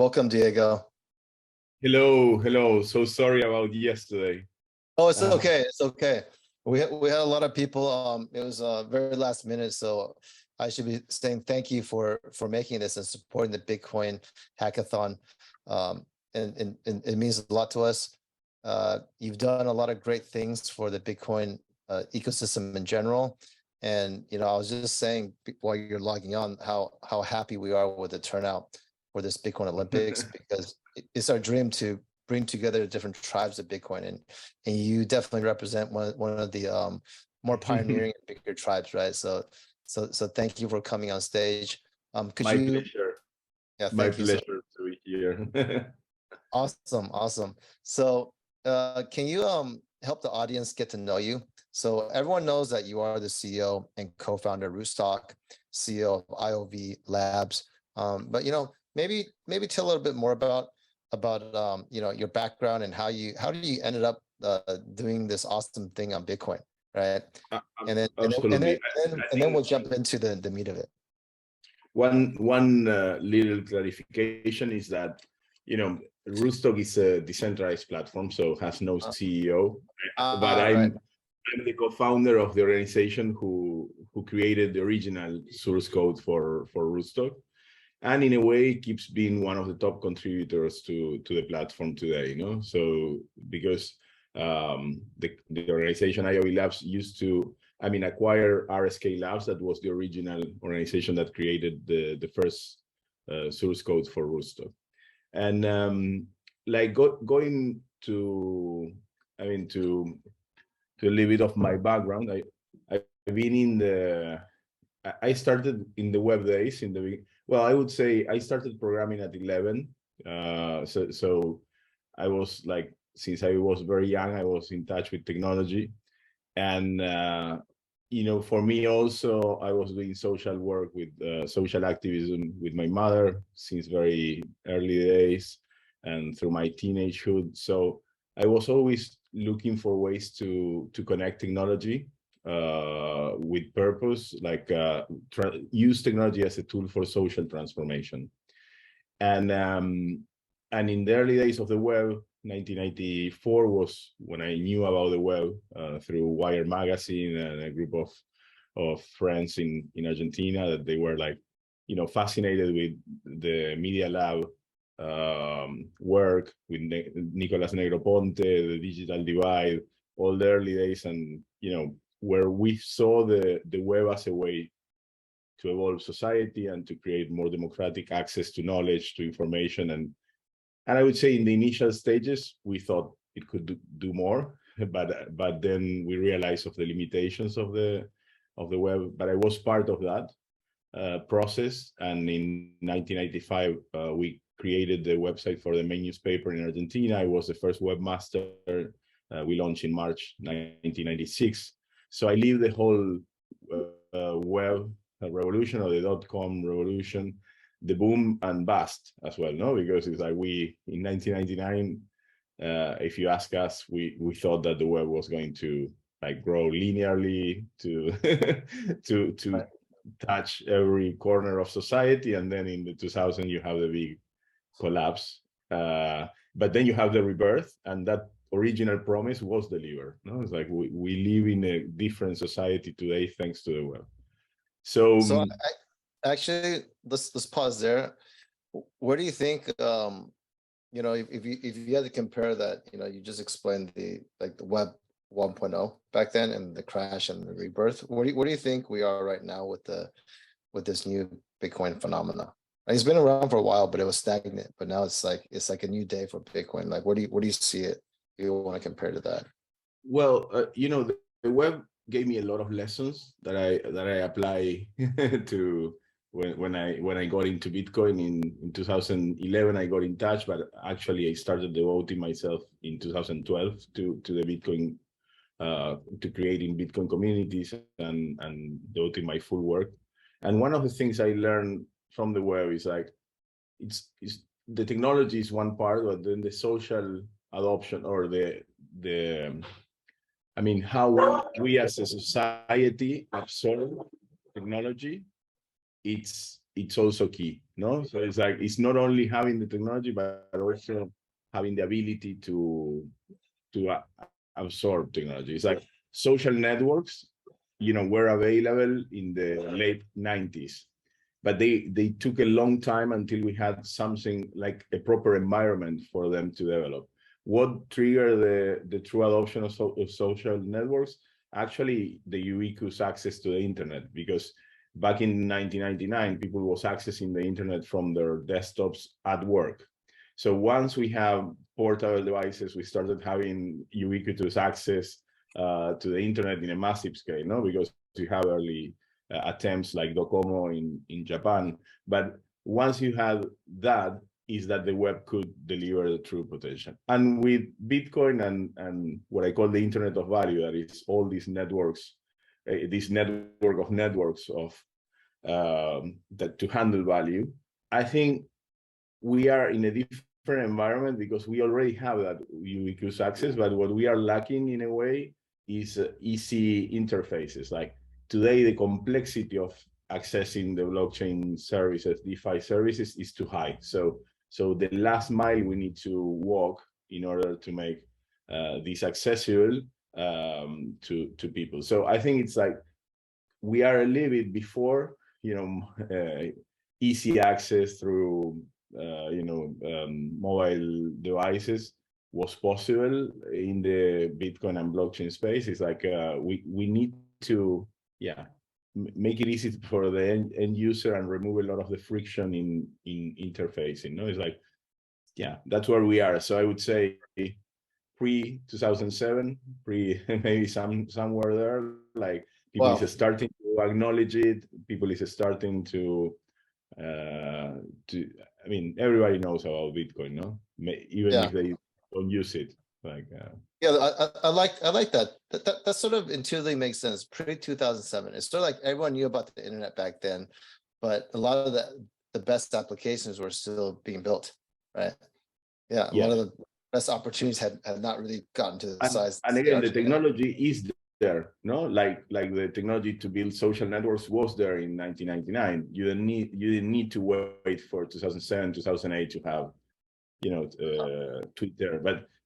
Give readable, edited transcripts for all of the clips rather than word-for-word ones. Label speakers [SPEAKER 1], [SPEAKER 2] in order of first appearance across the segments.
[SPEAKER 1] Welcome, Diego.
[SPEAKER 2] Hello. So sorry about yesterday.
[SPEAKER 1] Oh, it's okay. It's okay. We had a lot of people. It was very last minute, so I should be saying thank you for making this and supporting the Bitcoin hackathon. And it means a lot to us. You've done a lot of great things for the Bitcoin ecosystem in general. And I was just saying while you're logging on how happy we are with the turnout for this Bitcoin Olympics because it's our dream to bring together different tribes of Bitcoin, and you definitely represent one of the more pioneering bigger tribes, right? So thank you for coming on stage. Could
[SPEAKER 2] My
[SPEAKER 1] you?
[SPEAKER 2] pleasure.
[SPEAKER 1] Yeah,
[SPEAKER 2] My
[SPEAKER 1] thank you.
[SPEAKER 2] pleasure to be here.
[SPEAKER 1] Awesome. So can you help the audience get to know you? So everyone knows that you are the CEO and co-founder of Rootstock, CEO of IOV Labs. But maybe tell a little bit more about your background and how you ended up doing this awesome thing on Bitcoin, right? And then we'll jump into the meat of it.
[SPEAKER 2] One little clarification is that Rootstock is a decentralized platform, so has no CEO. But I'm the co-founder of the organization who created the original source code for Rootstock, and in a way keeps being one of the top contributors to the platform today. So because the organization IOV Labs used to acquire RSK Labs, that was the original organization that created the first source code for Rootstock. And going to a little bit of my background, I've been I started in the web days I would say I started programming at 11. So I was since I was very young, I was in touch with technology. And, for me also, I was doing social work with social activism with my mother since very early days and through my teenagehood. So I was always looking for ways to connect technology with purpose, use technology as a tool for social transformation. And in the early days of the web, 1994 was when I knew about the web through Wire magazine and a group of friends in Argentina that they were fascinated with the Media Lab work with Nicolas Negroponte, the digital divide, all the early days, and where we saw the web as a way to evolve society and to create more democratic access to knowledge, to information. And I would say in the initial stages, we thought it could do more, but then we realized of the limitations of the web. But I was part of that process. And in 1995, we created the website for the main newspaper in Argentina. I was the first webmaster. We launched in March 1996. So I lived the whole web revolution, or the .com revolution, the boom and bust as well, no? Because it's we in 1999, if you ask us, we thought that the web was going to grow linearly to to touch every corner of society, and then in the 2000 you have the big collapse. But then you have the rebirth, and that original promise was delivered. No, it's we live in a different society today thanks to the web. So
[SPEAKER 1] actually, let's pause there. Where do you think, if you had to compare that, you just explained the web 1.0 back then and the crash and the rebirth. Where do you think we are right now with this new Bitcoin phenomena? It's been around for a while, but it was stagnant. But now it's like a new day for Bitcoin. Where do you see it? You want to compare to that?
[SPEAKER 2] Well, the web gave me a lot of lessons that I apply to when I got into Bitcoin in 2011. I got in touch, but actually I started devoting myself in 2012 to the Bitcoin, to creating Bitcoin communities and devoting my full work. And one of the things I learned from the web is it's the technology is one part, but then the social adoption, or how we as a society absorb technology, it's it's also key, no? So it's like, it's not only having the technology, but also having the ability to absorb technology. It's like social networks, were available in the late 90s, but they took a long time until we had something like a proper environment for them to develop. What triggered the true adoption of social networks? Actually, the ubiquitous access to the internet, because back in 1999, people was accessing the internet from their desktops at work. So once we have portable devices, we started having ubiquitous access to the internet in a massive scale, no? Because you have early attempts like Docomo in Japan. But once you had that, is that the web could deliver the true potential. And with Bitcoin and what I call the Internet of Value, that is all these networks, this network of networks of that to handle value, I think we are in a different environment because we already have that ubiquitous access, but what we are lacking in a way is easy interfaces. Like today, the complexity of accessing the blockchain services, DeFi services, is too high. So the last mile we need to walk in order to make this accessible to people. So I think it's like we are a little bit before, easy access through mobile devices was possible in the Bitcoin and blockchain space. It's like we need to make it easy for the end user and remove a lot of the friction in interfacing. It's like, that's where we are. So I would say pre 2007, maybe somewhere there, like people is starting to acknowledge it. People is starting to I mean, everybody knows about Bitcoin, no? Even if they don't use it. Like
[SPEAKER 1] I like that. That sort of intuitively makes sense. Pre 2007, it's sort of like everyone knew about the internet back then, but a lot of the best applications were still being built, right? A lot of the best opportunities had not really gotten to the size.
[SPEAKER 2] And again, the technology is there, no? Like the technology to build social networks was there in 1999. You didn't need to wait for 2007, 2008 to have, Twitter.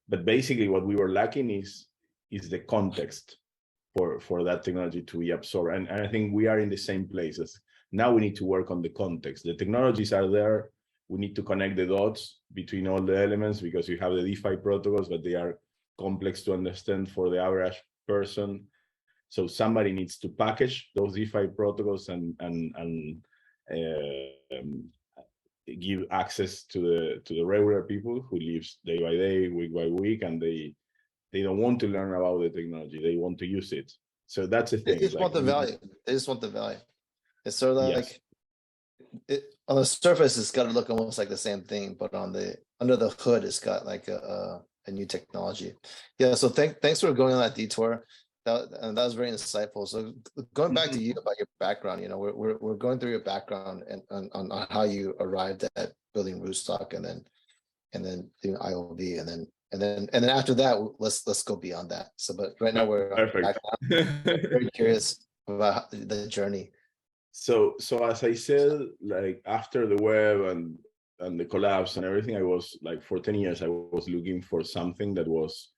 [SPEAKER 2] But basically, what we were lacking is the context for that technology to be absorbed. And I think we are in the same places. Now we need to work on the context. The technologies are there. We need to connect the dots between all the elements, because you have the DeFi protocols, but they are complex to understand for the average person. So somebody needs to package those DeFi protocols and give access to the regular people who lives day by day, week by week, and they don't want to learn about the technology. They want to use it. So that's the thing.
[SPEAKER 1] They just want the value. They just want the value. It's sort of like on the surface, it's got to look almost like the same thing, but under the hood, it's got like a new technology. So thanks for going on that detour. That was very insightful. So going back to you about your background, we're going through your background and on how you arrived at building Rootstock and then doing IOV and then after that, let's go beyond that. So, but right now we're very curious about the journey.
[SPEAKER 2] So as I said, like after the web and the collapse and everything, I was like, for 10 years, I was looking for something that was,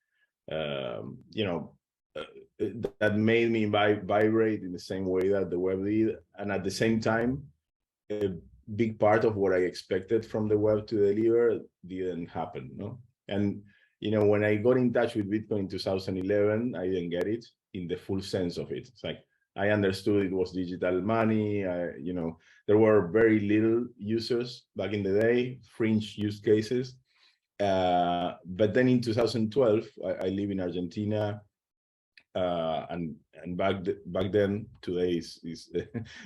[SPEAKER 2] that made me vibrate in the same way that the web did. And at the same time, a big part of what I expected from the web to deliver didn't happen, no? And, when I got in touch with Bitcoin in 2011, I didn't get it in the full sense of it. It's like, I understood it was digital money. There were very little users back in the day, fringe use cases. But then in 2012, I live in Argentina. And back then, today is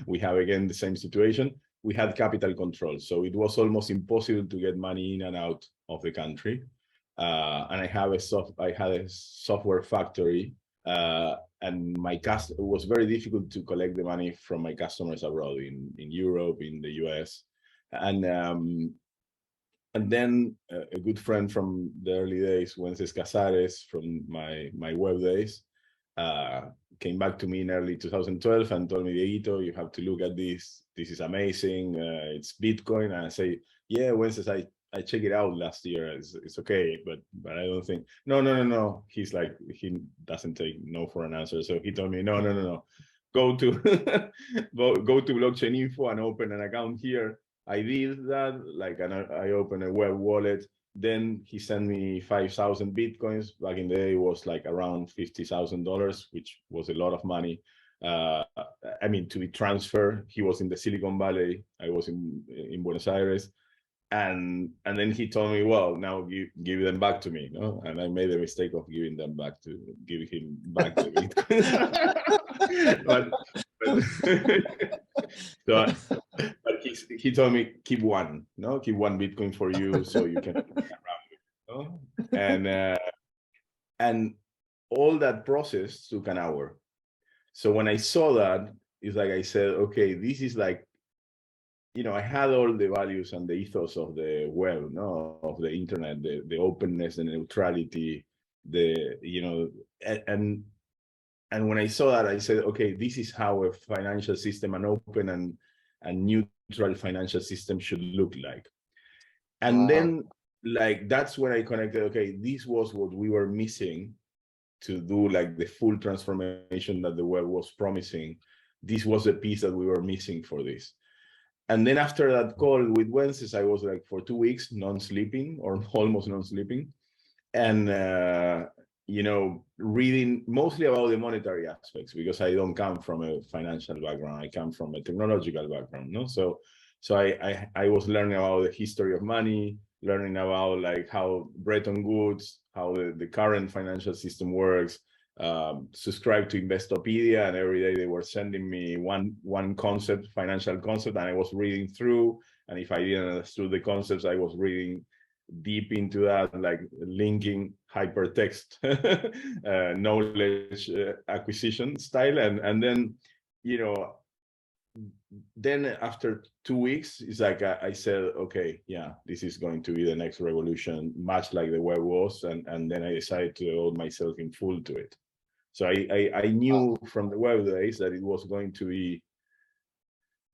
[SPEAKER 2] we have again the same situation. We had capital control, so it was almost impossible to get money in and out of the country. And I had a software factory, and it was very difficult to collect the money from my customers abroad in Europe, in the US, and then a good friend from the early days, Wences Casares, from my web days, came back to me in early 2012 and told me, Dieguito, you have to look at this. This is amazing. It's Bitcoin. And I say, yeah, Wences, I checked it out last year. It's okay, but I don't think. No. He's like, he doesn't take no for an answer. So he told me, no. Go to go to blockchain info and open an account here. I did that, like, and I opened a web wallet. Then he sent me 5,000 Bitcoins. Back in the day, it was like around $50,000, which was a lot of money. I mean, to be transferred. He was in the Silicon Valley. I was in Buenos Aires. And then he told me, well, now give them back to me, no? And I made the mistake of giving him back the Bitcoin. but he told me, keep one Bitcoin for you, so you can around it, no? And all that process took an hour. So when I saw that, it's like I said, okay, this is like, I had all the values and the ethos of the web, no, of the internet, the openness, the neutrality, and when I saw that, I said, okay, this is how a financial system, an open and neutral financial system should look like. And then, like, that's when I connected, okay, this was what we were missing to do, like, the full transformation that the web was promising. This was the piece that we were missing for this. And then after that call with Wences, I was like for 2 weeks non-sleeping or almost non-sleeping, and reading mostly about the monetary aspects, because I don't come from a financial background. I come from a technological background, no? So I was learning about the history of money, learning about like how Bretton Woods, how the current financial system works. Subscribe to Investopedia, and every day they were sending me one concept, financial concept, and I was reading through. And if I didn't understand the concepts, I was reading deep into that, like linking hypertext knowledge acquisition style. And then, then after 2 weeks, it's like I said, okay, yeah, this is going to be the next revolution, much like the web was. And then I decided to devote myself in full to it. So I knew from the web days that it was going to be,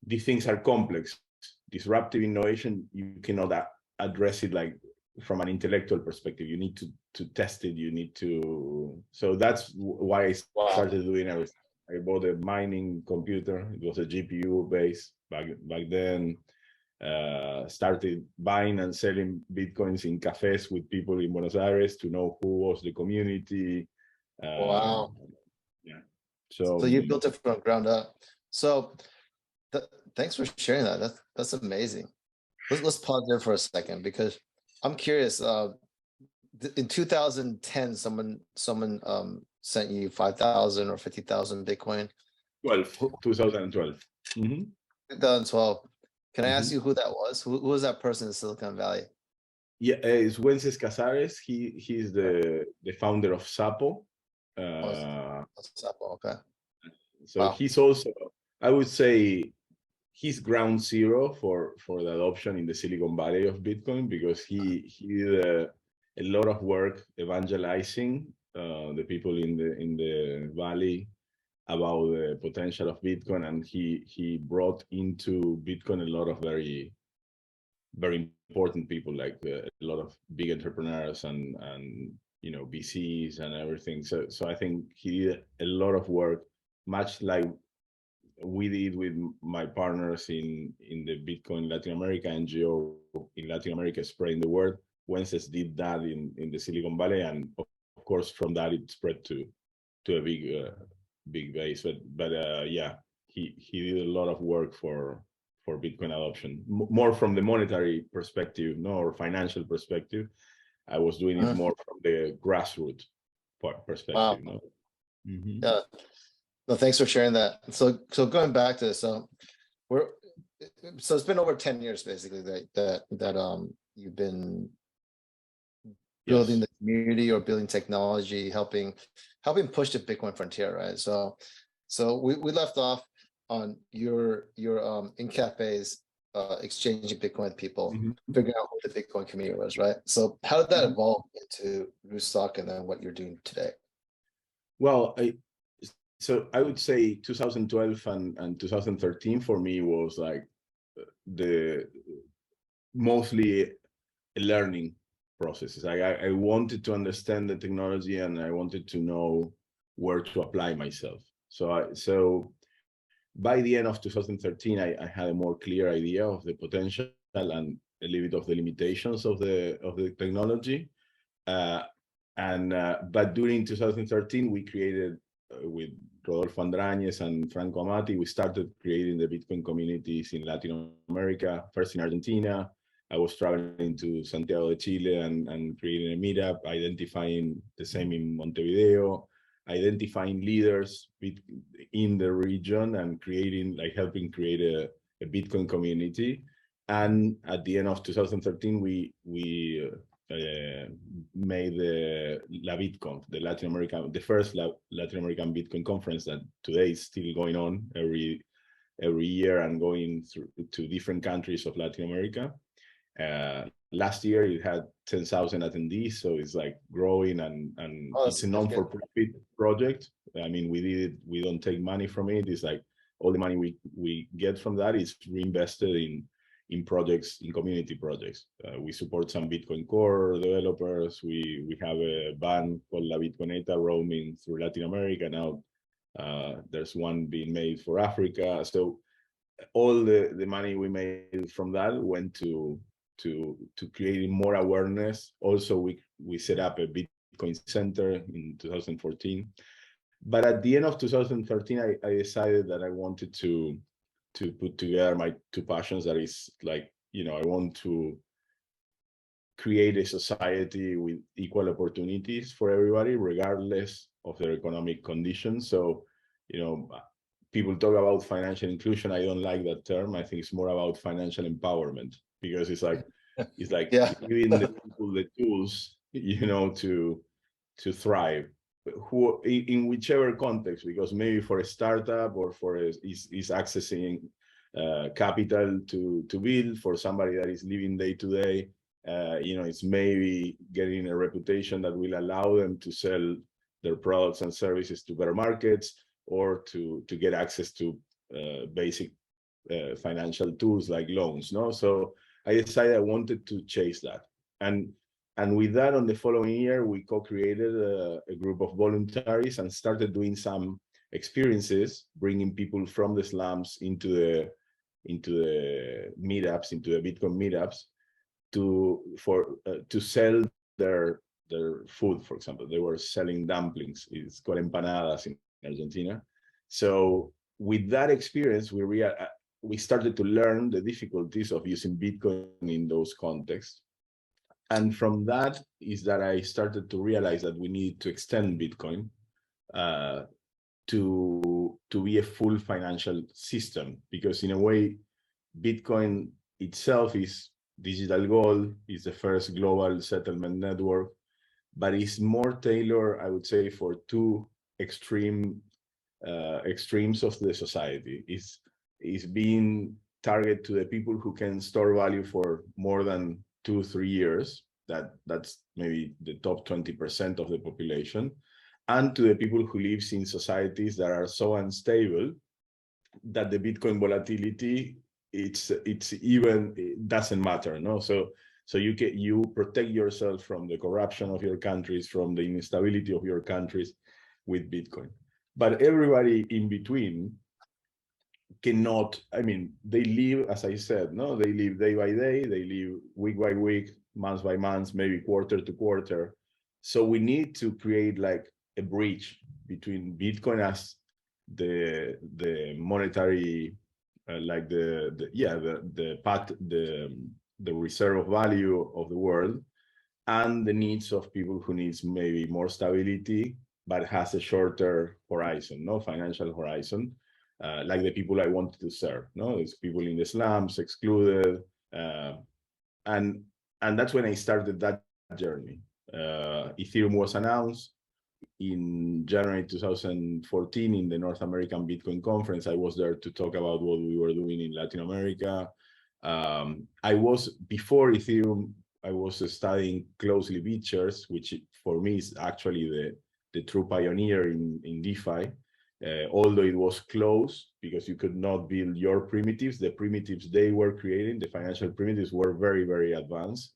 [SPEAKER 2] these things are complex. Disruptive innovation, you cannot address it like from an intellectual perspective. You need to test it. You need to. So that's why I started doing everything. I bought a mining computer. It was a GPU base back then. Started buying and selling Bitcoins in cafes with people in Buenos Aires to know who was the community.
[SPEAKER 1] Wow.
[SPEAKER 2] Yeah.
[SPEAKER 1] So you built it from ground up. So thanks for sharing that. That's amazing. Let's pause there for a second, because I'm curious. In 2010, someone sent you 5,000 or 50,000 Bitcoin.
[SPEAKER 2] 2012.
[SPEAKER 1] 2012. Can I ask you who that was? Who was that person in Silicon Valley?
[SPEAKER 2] Yeah, it's Wences Casares. He's the founder of Sapo.
[SPEAKER 1] Sapo, okay.
[SPEAKER 2] So he's also, I would say, he's ground zero for the adoption in the Silicon Valley of Bitcoin, because he did a lot of work evangelizing the people in the valley about the potential of Bitcoin, and he brought into Bitcoin a lot of very, very important people, like a lot of big entrepreneurs and VCs and everything. So I think he did a lot of work, much like we did with my partners in the Bitcoin Latin America NGO in Latin America, spreading the word. Wences did that in the Silicon Valley, and of course from that it spread to a big base. But yeah, he did a lot of work for Bitcoin adoption, more from the monetary perspective, or financial perspective. I was doing it more from the grassroots perspective.
[SPEAKER 1] Wow. Yeah. No, thanks for sharing that. So going back to this, so it's been over 10 years basically that you've been building the community or building technology, helping push the Bitcoin frontier, right? So we left off on your in cafes exchanging Bitcoin with people, figuring out what the Bitcoin community was, right? So how did that evolve into Rootstock and then what you're doing today?
[SPEAKER 2] Well, so I would say 2012 and 2013 for me was like the mostly a learning processes. I wanted to understand the technology and I wanted to know where to apply myself. So by the end of 2013, I had a more clear idea of the potential and a little bit of the limitations of the technology. But during 2013, we created with Rodolfo Andrañez and Franco Amati, we started creating the Bitcoin communities in Latin America, first in Argentina. I was traveling to Santiago de Chile and creating a meetup, identifying the same in Montevideo, identifying leaders in the region and creating, like helping create a Bitcoin community. And at the end of 2013, we made the La BitConf, the first Latin American Bitcoin conference that today is still going on every year and going through to different countries of Latin America. Last year it had 10,000 attendees, so it's like growing and it's a non-for-profit project. I mean, we did it, we don't take money from it. It's like all the money we get from that is reinvested in projects, in community projects. We support some Bitcoin Core developers. We have a band called La Bitcoineta roaming through Latin America. Now there's one being made for Africa. So all the money we made from that went to creating more awareness. Also, we set up a Bitcoin center in 2014. But at the end of 2013, I decided that I wanted to put together my two passions. That is like, I want to create a society with equal opportunities for everybody, regardless of their economic conditions. So, people talk about financial inclusion. I don't like that term. I think it's more about financial empowerment, because it's like
[SPEAKER 1] Yeah.
[SPEAKER 2] giving the people the tools, to thrive, who in whichever context, because maybe for a startup or is accessing capital to build, for somebody that is living day to day, it's maybe getting a reputation that will allow them to sell their products and services to better markets, or to get access to basic financial tools like loans. So I decided I wanted to chase that. And with that, on the following year, we co-created a group of voluntaries and started doing some experiences, bringing people from the slums into the meetups, into the Bitcoin meetups, to sell their food. For example, they were selling dumplings. It's called empanadas in Argentina. So with that experience, we started to learn the difficulties of using Bitcoin in those contexts. And from that is that I started to realize that we need to extend Bitcoin to be a full financial system, because in a way, Bitcoin itself is digital gold, is the first global settlement network, but it's more tailored, I would say, for two extremes of the society. Is being targeted to the people who can store value for more than 2-3 years. That's maybe the top 20% of the population, and to the people who lives in societies that are so unstable that the Bitcoin volatility it doesn't matter. So you protect yourself from the corruption of your countries, from the instability of your countries with Bitcoin. But everybody in between cannot, they live, as I said, they live day by day, they live week by week, month by month, maybe quarter to quarter. So we need to create like a bridge between Bitcoin as the monetary, like the reserve of value of the world, and the needs of people who needs maybe more stability, but has a shorter horizon, financial horizon. Like the people I wanted to serve, it's people in the slums, excluded, and that's when I started that journey. Ethereum was announced in January 2014 in the North American Bitcoin Conference. I was there to talk about what we were doing in Latin America. Before Ethereum, I was studying closely BitShares, which for me is actually the true pioneer in DeFi. although it was closed because you could not build your primitives. The primitives they were creating, the financial primitives, were very, very advanced.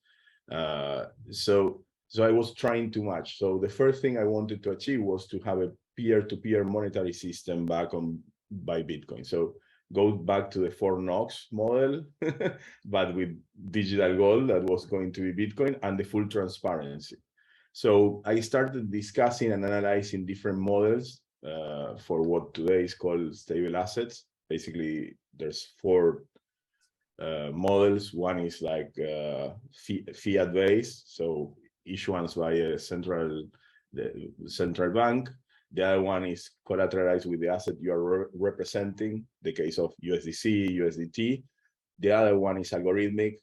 [SPEAKER 2] So I was trying too much. So the first thing I wanted to achieve was to have a peer-to-peer monetary system back on by Bitcoin. So go back to the Fort Knox model, but with digital gold that was going to be Bitcoin and the full transparency. So I started discussing and analyzing different models for what today is called stable assets. Basically, there's four models. One is like fiat based, so issuance by a central bank. The other one is collateralized with the asset you are representing, the case of USDC, USDT. The other one is algorithmic,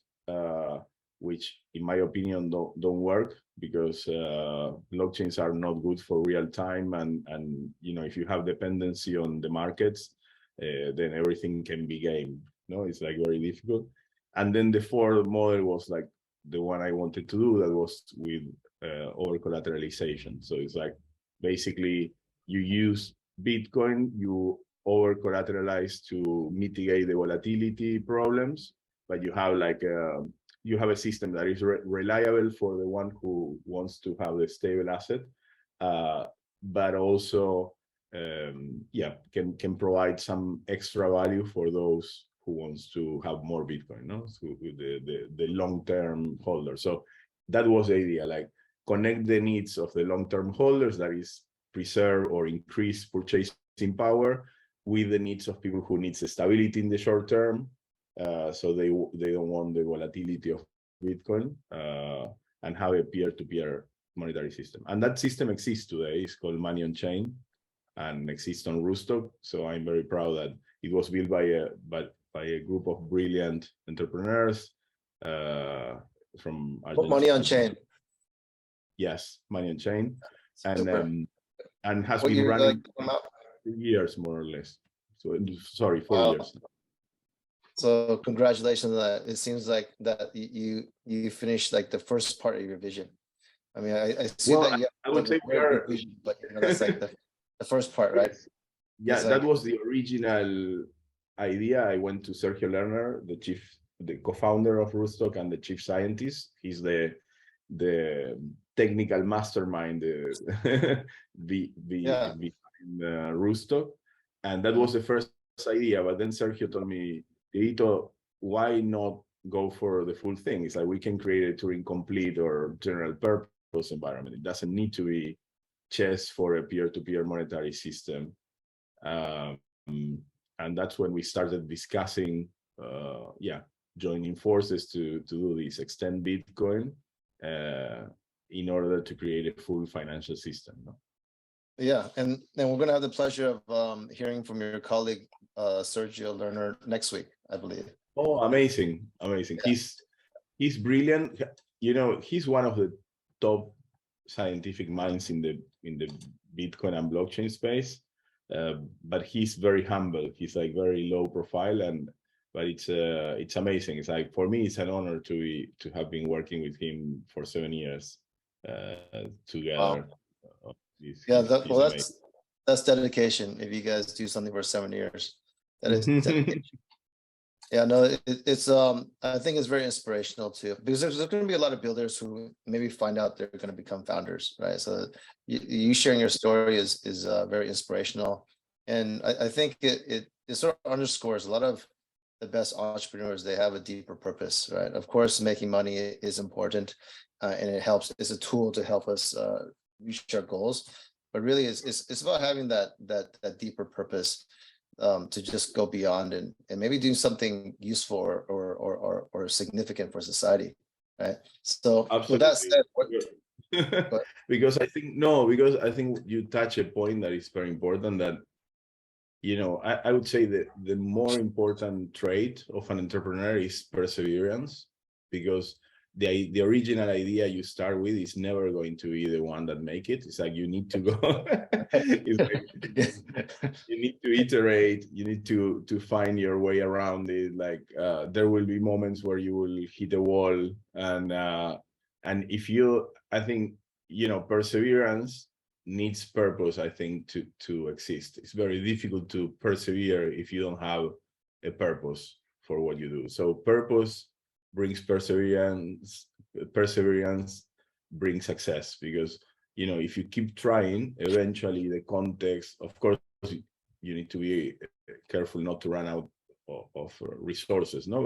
[SPEAKER 2] which in my opinion don't work because blockchains are not good for real time, and you know, if you have dependency on the markets, then everything can be gamed. No, it's like very difficult. And then the fourth model was like the one I wanted to do, that was with over collateralization. So it's like basically you use Bitcoin, you over collateralize to mitigate the volatility problems, but you have like you have a system that is reliable for the one who wants to have the stable asset, but also yeah, can provide some extra value for those who wants to have more Bitcoin, no? So the long-term holders. So that was the idea, like connect the needs of the long-term holders, that is preserve or increase purchasing power, with the needs of people who need stability in the short term. So they don't want the volatility of Bitcoin, and have a peer-to-peer monetary system. And that system exists today. It's called Money on Chain and exists on Rootstock. So I'm very proud that it was built by a group of brilliant entrepreneurs from Argentina.
[SPEAKER 1] Money on Chain.
[SPEAKER 2] Yes, Money on Chain, and has
[SPEAKER 1] What
[SPEAKER 2] been
[SPEAKER 1] year
[SPEAKER 2] running
[SPEAKER 1] come out?
[SPEAKER 2] 3 years more or less. So sorry, 4 years.
[SPEAKER 1] So congratulations on that. It seems like that you finished like the first part of your vision. I mean, I see that you have
[SPEAKER 2] I would say we are,
[SPEAKER 1] vision, but you know, that's like the first part, right?
[SPEAKER 2] Yeah,
[SPEAKER 1] It's
[SPEAKER 2] that
[SPEAKER 1] like,
[SPEAKER 2] was the original idea. I went to Sergio Lerner, the co-founder of Rootstock and the chief scientist. He's the technical mastermind behind Rootstock, and that was the first idea. But then Sergio told me, Dieguito, why not go for the full thing? It's like we can create a Turing complete or general purpose environment. It doesn't need to be chess for a peer-to-peer monetary system. And that's when we started discussing, joining forces to do this, extend Bitcoin in order to create a full financial system. No?
[SPEAKER 1] Yeah, and we're going to have the pleasure of hearing from your colleague Sergio Lerner next week, I believe.
[SPEAKER 2] Oh, amazing! Yeah. He's brilliant. You know, he's one of the top scientific minds in the Bitcoin and blockchain space. But he's very humble. He's like very low profile, but it's amazing. It's like, for me, it's an honor to have been working with him for 7 years together.
[SPEAKER 1] Wow. Yeah, that's dedication. If you guys do something for 7 years, that is dedication. Yeah, no, it's I think it's very inspirational too, because there's going to be a lot of builders who maybe find out they're going to become founders, right? So you sharing your story is very inspirational, and I think it sort of underscores a lot of the best entrepreneurs. They have a deeper purpose, right? Of course, making money is important, and it helps. It's a tool to help us reach our goals, but really, it's about having that deeper purpose. To just go beyond and maybe do something useful or significant for society, right? So
[SPEAKER 2] absolutely.
[SPEAKER 1] With that said,
[SPEAKER 2] because I think you touch a point that is very important, that, you know, I would say that the more important trait of an entrepreneur is perseverance, because the original idea you start with is never going to be the one that make it. It's like you need to go. You need to iterate. You need to find your way around it. Like there will be moments where you will hit a wall, and if you, I think, you know, perseverance needs purpose, I think, to exist. It's very difficult to persevere if you don't have a purpose for what you do. So purpose brings perseverance, perseverance brings success, because if you keep trying, eventually the context, of course, you need to be careful not to run out of resources, no,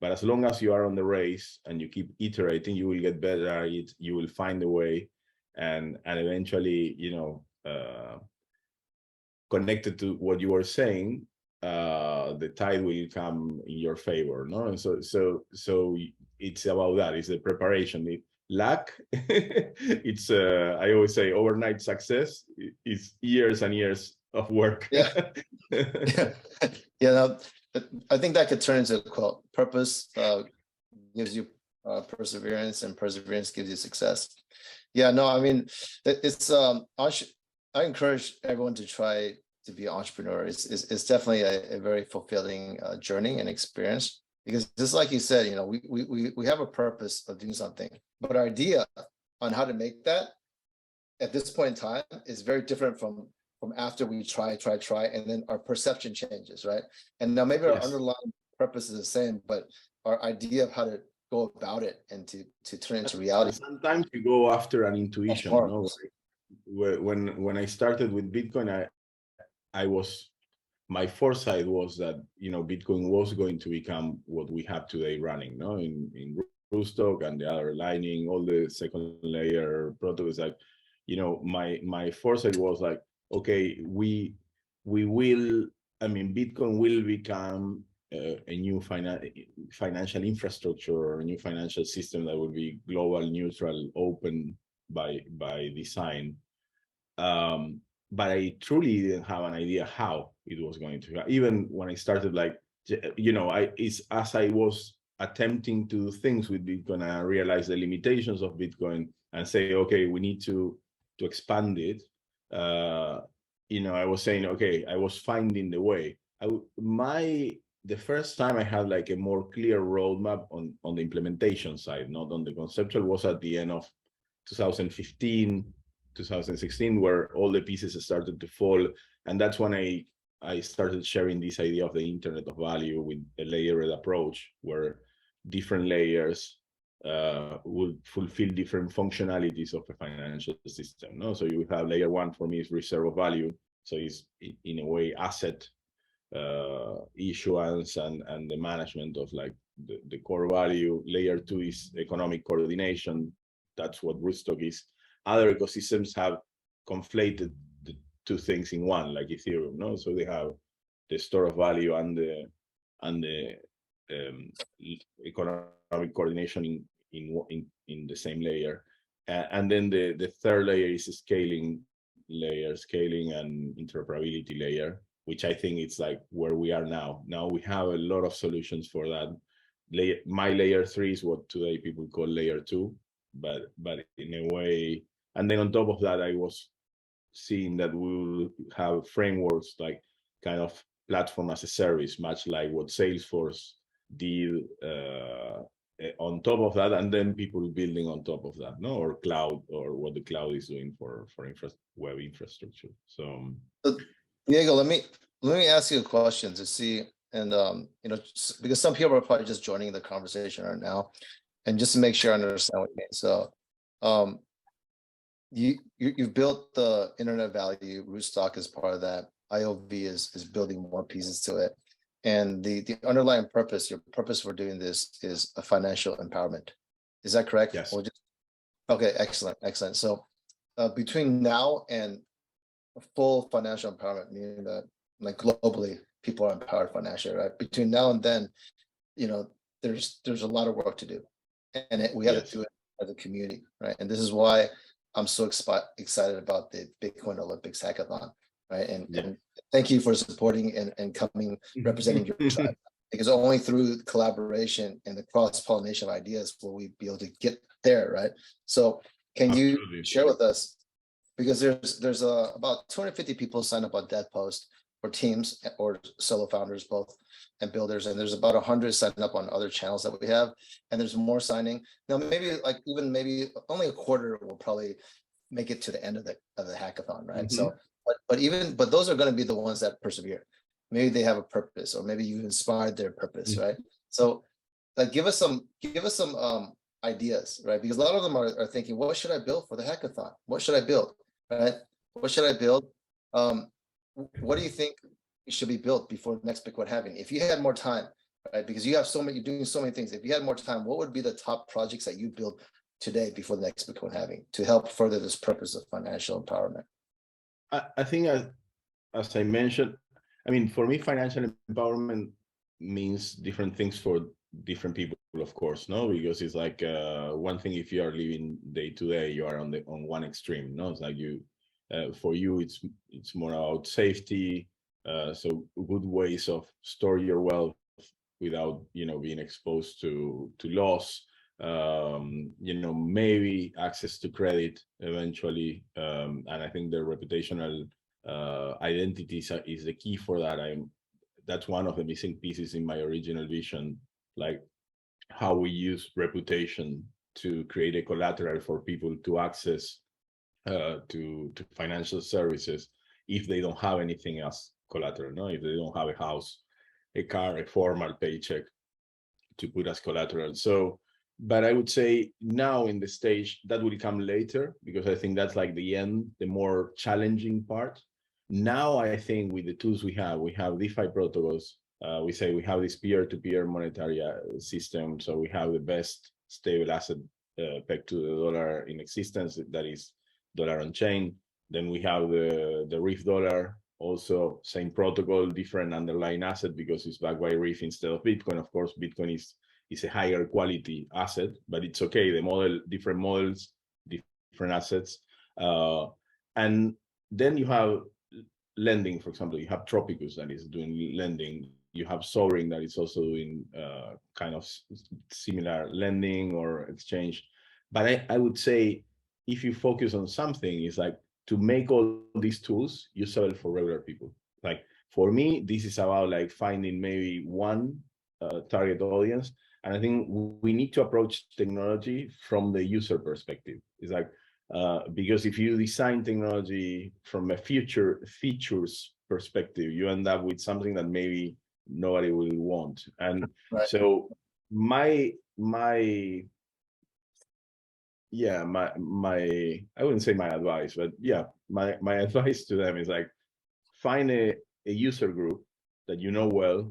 [SPEAKER 2] but as long as you are on the race and you keep iterating, you will get better at it, you will find a way, and eventually, connected to what you were saying, the tide will come in your favor, no? And so it's about that. It's the preparation. Luck, it's I always say overnight success is years and years of work.
[SPEAKER 1] Yeah. No, I think that could turn into a quote. Purpose gives you perseverance, and perseverance gives you success. Yeah, no, I mean, it's I encourage everyone to try to be an entrepreneur. It's definitely a very fulfilling journey and experience, because just like you said, we have a purpose of doing something, but our idea on how to make that at this point in time is very different from after we try, and then our perception changes, right? And now maybe our underlying purpose is the same, but our idea of how to go about it and to turn into reality.
[SPEAKER 2] Sometimes you go after an intuition. When I started with Bitcoin, my foresight was that Bitcoin was going to become what we have today running, no, in Rootstock and the other Lightning, all the second layer protocols. Like, my foresight was like, okay, we will. I mean, Bitcoin will become a new financial infrastructure, or a new financial system that will be global, neutral, open by design. But I truly didn't have an idea how it was going to happen. Even when I started, it's as I was attempting to do things with Bitcoin, I realized the limitations of Bitcoin and say, okay, we need to expand it. I was saying, okay, I was finding the way. The first time I had like a more clear roadmap on the implementation side, not on the conceptual, was at the end of 2015, 2016, where all the pieces started to fall. And that's when I started sharing this idea of the Internet of Value with a layered approach, where different layers would fulfill different functionalities of a financial system. No, so you have layer one, for me, is reserve of value. So it's in a way asset issuance and the management of like the core value. Layer two is economic coordination. That's what Rootstock is. Other ecosystems have conflated the two things in one, like Ethereum. No, so they have the store of value and the economic coordination in the same layer, and then the third layer is scaling and interoperability layer, which I think it's like where we are now. Now we have a lot of solutions for that. My layer 3 is what today people call layer 2, but in a way. And then on top of that, I was seeing that we will have frameworks like kind of platform as a service, much like what Salesforce did on top of that, and then people building on top of that, no, or cloud, or what the cloud is doing for web infrastructure. So
[SPEAKER 1] Diego, let me ask you a question to see, and because some people are probably just joining the conversation right now, and just to make sure I understand what you mean. So you've built the Internet Value. Rootstock is part of that. IOV is building more pieces to it. And the underlying purpose, your purpose for doing this, is a financial empowerment. Is that correct?
[SPEAKER 2] Yes.
[SPEAKER 1] Okay, excellent. So between now and full financial empowerment, meaning that like globally people are empowered financially, right? Between now and then, there's a lot of work to do, and we have to do it as a community, right? And this is why I'm so excited about the Bitcoin Olympics hackathon, right? And thank you for supporting and coming, representing your tribe, because only through collaboration and the cross-pollination of ideas will we be able to get there, right? So can you share with us, because there's about 250 people signed up on Dead Post, or teams or solo founders both, and builders, and there's about 100 signed up on other channels that we have, and there's more signing now. Maybe only a quarter will probably make it to the end of the hackathon, right?
[SPEAKER 2] Mhm.
[SPEAKER 1] So, but those are going to be the ones that persevere. Maybe they have a purpose, or maybe you inspired their purpose, right? So, like, give us some ideas, right? Because a lot of them are thinking, what should I build for the hackathon? What should I build, right? What should I build? What do you think should be built before next Bitcoin halving? If you had more time, right? Because you have you're doing so many things. If you had more time, what would be the top projects that you build today before the next Bitcoin halving to help further this purpose of financial empowerment?
[SPEAKER 2] I think as I mentioned, I mean, for me, financial empowerment means different things for different people, of course, no, because it's like one thing if you are living day to day, you are on one extreme, no, it's like for you it's more about safety, so good ways of store your wealth without being exposed to loss, maybe access to credit eventually, and I think the reputational identity is the key for that. That's one of the missing pieces in my original vision, like how we use reputation to create a collateral for people to access to financial services if they don't have anything else collateral, no, if they don't have a house, a car, a formal paycheck to put as collateral. So, but I would say now in the stage that will come later, because I think that's like the end, the more challenging part. Now I think with the tools we have DeFi protocols. We say we have this peer-to-peer monetary system, so we have the best stable asset pegged to the dollar in existence, that is dollar on chain. Then we have the Reef dollar, also same protocol, different underlying asset because it's backed by Reef instead of Bitcoin. Of course, Bitcoin is a higher quality asset, but it's okay. The different models, different assets, and then you have lending. For example, you have Tropicus that is doing lending. You have Sovereign that is also doing kind of similar lending or exchange. But I would say if you focus on something, it's like to make all these tools usable for regular people. Like for me, this is about like finding maybe one target audience. And I think we need to approach technology from the user perspective. It's like, because if you design technology from a features perspective, you end up with something that maybe nobody will want. And
[SPEAKER 1] right.
[SPEAKER 2] So my I wouldn't say my advice, but yeah, my advice to them is like find a user group that you know well,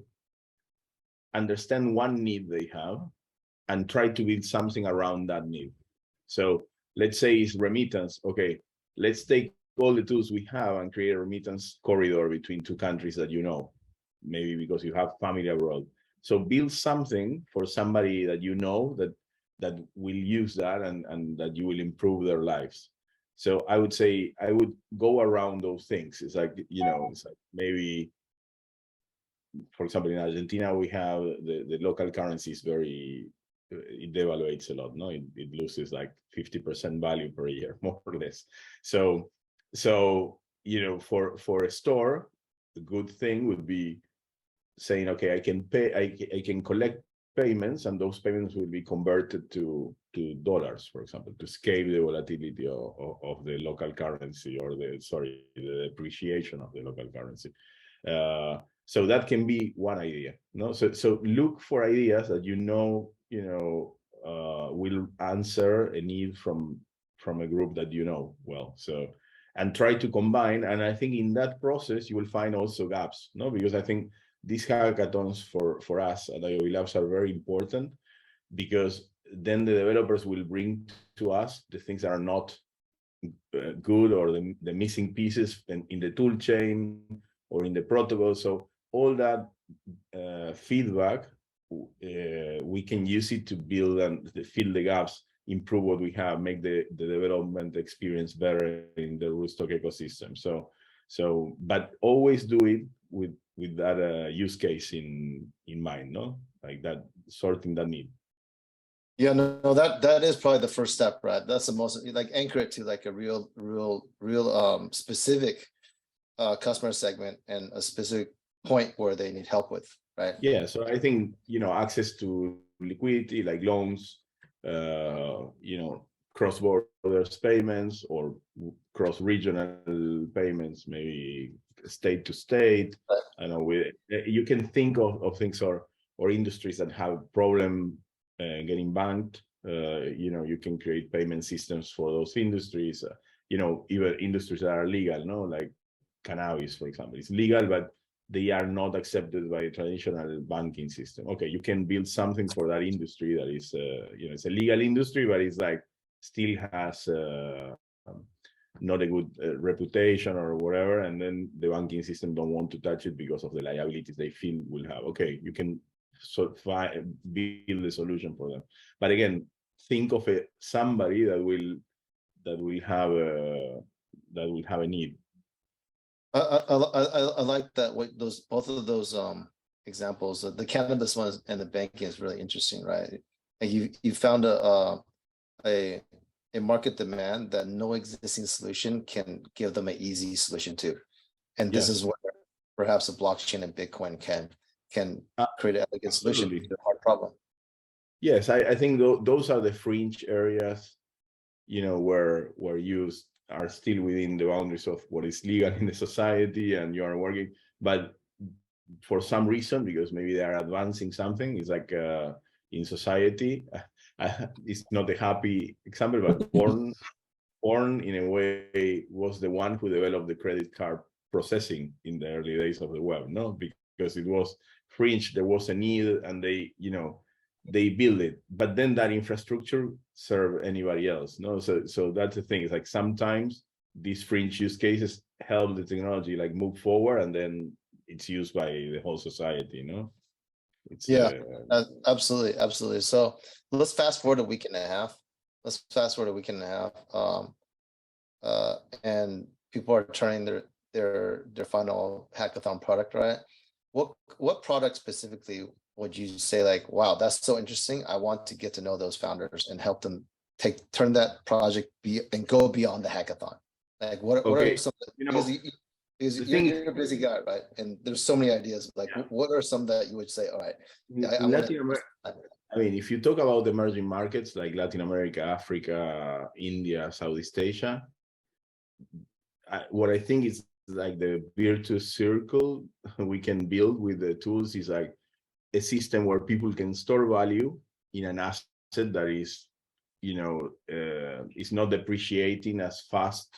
[SPEAKER 2] understand one need they have, and try to build something around that need. So let's say it's remittance. Okay, let's take all the tools we have and create a remittance corridor between two countries that maybe because you have family abroad. So build something for somebody that that will use that and that you will improve their lives. So I would say I would go around those things. It's like, it's like maybe, for example, in Argentina, we have the local currency is it devaluates a lot. No, it loses like 50% value per year, more or less. So for a store, the good thing would be saying, okay, I can collect payments, and those payments will be converted to dollars, for example, to scale the volatility of the local currency, or the depreciation of the local currency. So that can be one idea. No, so look for ideas that will answer a need from a group that well. So, and try to combine. And I think in that process you will find also gaps. No, because I think these hackathons for us at IOV Labs are very important, because then the developers will bring to us the things that are not good, or the missing pieces in the tool chain or in the protocol. So all that feedback, we can use it to build and fill the gaps, improve what we have, make the development experience better in the Rootstock ecosystem. So but always do it with that use case in mind, no? Like that, sorting that need.
[SPEAKER 1] Yeah, no, that is probably the first step, right? That's the most, like, anchor it to like a real specific customer segment and a specific point where they need help with, right?
[SPEAKER 2] Yeah, so I think access to liquidity, like loans, cross-border payments or cross-regional payments, maybe state to state. I know you can think of things or industries that have problem getting banked. You can create payment systems for those industries. Even industries that are legal, no, like cannabis, for example, it's legal, but they are not accepted by a traditional banking system. Okay, you can build something for that industry that is, it's a legal industry, but it's like still has not a good reputation or whatever, and then the banking system don't want to touch it because of the liabilities they feel will have. Okay, you can build a solution for them, but again, think of somebody that will have a need.
[SPEAKER 1] I like that. What both of those examples, the cannabis one and the banking is really interesting, right? And you found a market demand that no existing solution can give them an easy solution to, and this is where perhaps a blockchain and Bitcoin can create an elegant solution to a hard problem.
[SPEAKER 2] Yes, I think those are the fringe areas, where you are still within the boundaries of what is legal in the society, and you are working, but for some reason, because maybe they are advancing something, it's like in society, it's not a happy example, but porn in a way was the one who developed the credit card processing in the early days of the web, no? Because it was fringe, there was a need, and they build it, but then that infrastructure serve anybody else, no? So that's the thing. It's like sometimes these fringe use cases help the technology like move forward, and then it's used by the whole society, It's
[SPEAKER 1] absolutely. So let's fast forward a week and a half. And people are turning their final hackathon product, right? What product specifically would you say, like, wow, that's so interesting, I want to get to know those founders and help them turn that project and go beyond the hackathon? Like, what are some, because you're a busy guy, right? And there's so many ideas. Like, what are some that you would say, all right,
[SPEAKER 2] I mean, if you talk about emerging markets like Latin America, Africa, India, Southeast Asia, what I think is like the virtuous circle we can build with the tools is like a system where people can store value in an asset that is, is not depreciating as fast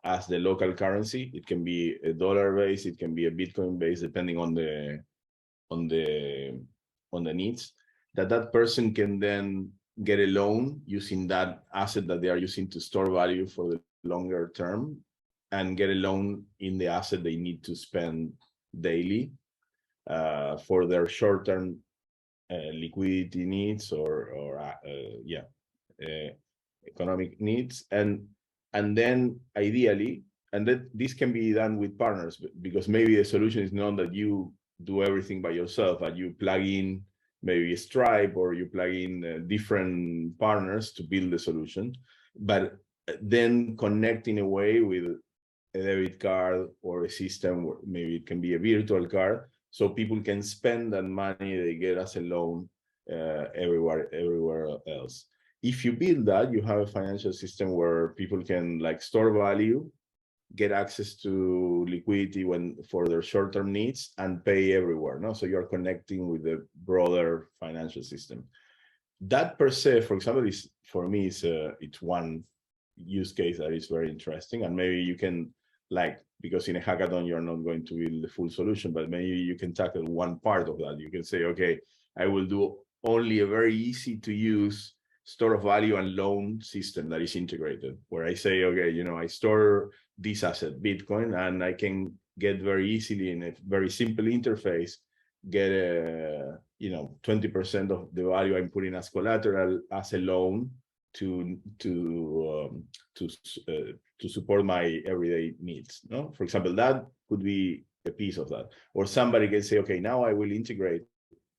[SPEAKER 2] as the local currency. It can be a dollar base, it can be a Bitcoin base, depending on the needs. That person can then get a loan using that asset that they are using to store value for the longer term, and get a loan in the asset they need to spend daily for their short-term liquidity needs or economic needs, and then ideally, and that this can be done with partners, because maybe the solution is not that you do everything by yourself, but you plug in maybe Stripe, or you plug in different partners to build the solution, but then connect in a way with a debit card or a system, or maybe it can be a virtual card, so people can spend that money they get as a loan everywhere else. If you build that, you have a financial system where people can like store value, get access to liquidity for their short-term needs, and pay everywhere. No, so you're connecting with the broader financial system. That per se, for example, is for me it's one use case that is very interesting, and maybe you can because in a hackathon you're not going to build the full solution, but maybe you can tackle one part of that. You can say, okay, I will do only a very easy to use store of value and loan system that is integrated, where I say, okay, I store this asset, Bitcoin, and I can get very easily in a very simple interface, get 20% of the value I'm putting as collateral as a loan to support my everyday needs. No, for example, that could be a piece of that. Or somebody can say, okay, now I will integrate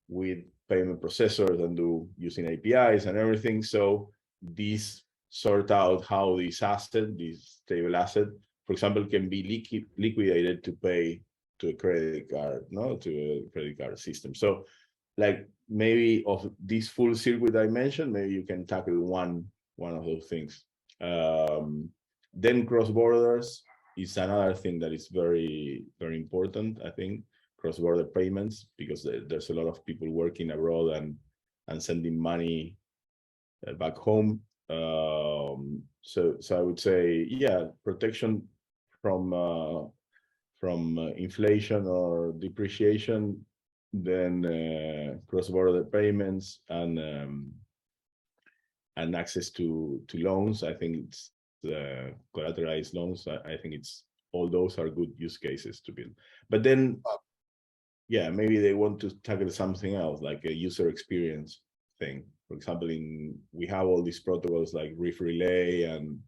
[SPEAKER 2] with payment processors and do using APIs and everything. So these sort out how this asset, this stable asset, for example, can be liquidated to pay to a credit card, to a credit card system. So like maybe of this full circuit I mentioned, maybe you can tackle one one of those things. Then cross borders is another thing that is very, very important, I think, cross-border payments, because there's a lot of people working abroad and sending money back home. So I would say, yeah, protection from inflation or depreciation, then cross-border payments and access to loans. I think it's collateralized loans. I think it's all those are good use cases to build. But then, yeah, maybe they want to tackle something else, like a user experience thing. For example, we have all these protocols like Reef Relay and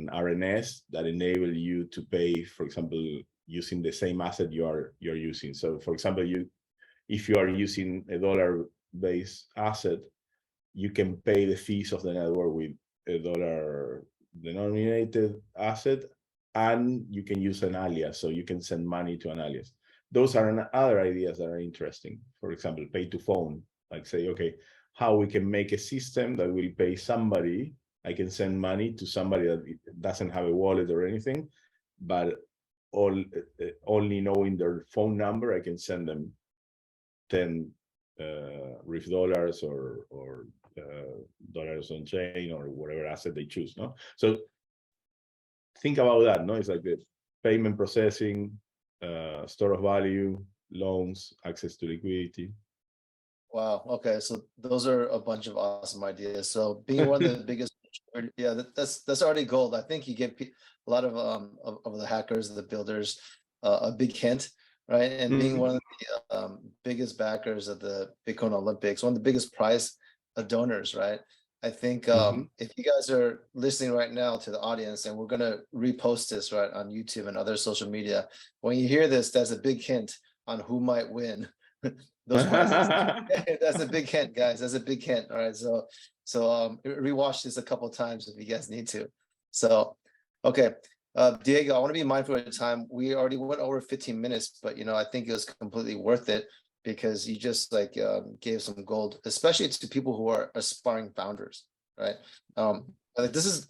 [SPEAKER 2] RNS that enable you to pay, for example, using the same asset you're using. So, for example, if you are using a dollar-based asset, you can pay the fees of the network with a dollar-denominated asset, and you can use an alias, so you can send money to an alias. Those are other ideas that are interesting. For example, pay to phone. Like say, okay, how we can make a system that will pay somebody. I can send money to somebody that doesn't have a wallet or anything, but only knowing their phone number, I can send them 10 RIF dollars or dollars on chain or whatever asset they choose. No, so think about that. No, it's like the payment processing, store of value, loans, access to liquidity.
[SPEAKER 1] Wow. Okay. So those are a bunch of awesome ideas. So being one of the biggest, yeah, that's already gold. I think you give a lot of the hackers, the builders, a big hint, right? And being one of the biggest backers of the Bitcoin Olympics, one of the biggest prize donors, right? I think if you guys are listening right now to the audience, and we're gonna repost this right on YouTube and other social media, when you hear this, that's a big hint on who might win those prizes. That's a big hint, guys. That's a big hint. All right. So rewatch this a couple of times if you guys need to. So, okay. Diego, I want to be mindful of the time. We already went over 15 minutes, but I think it was completely worth it because you just like gave some gold, especially to people who are aspiring founders, right? Like this is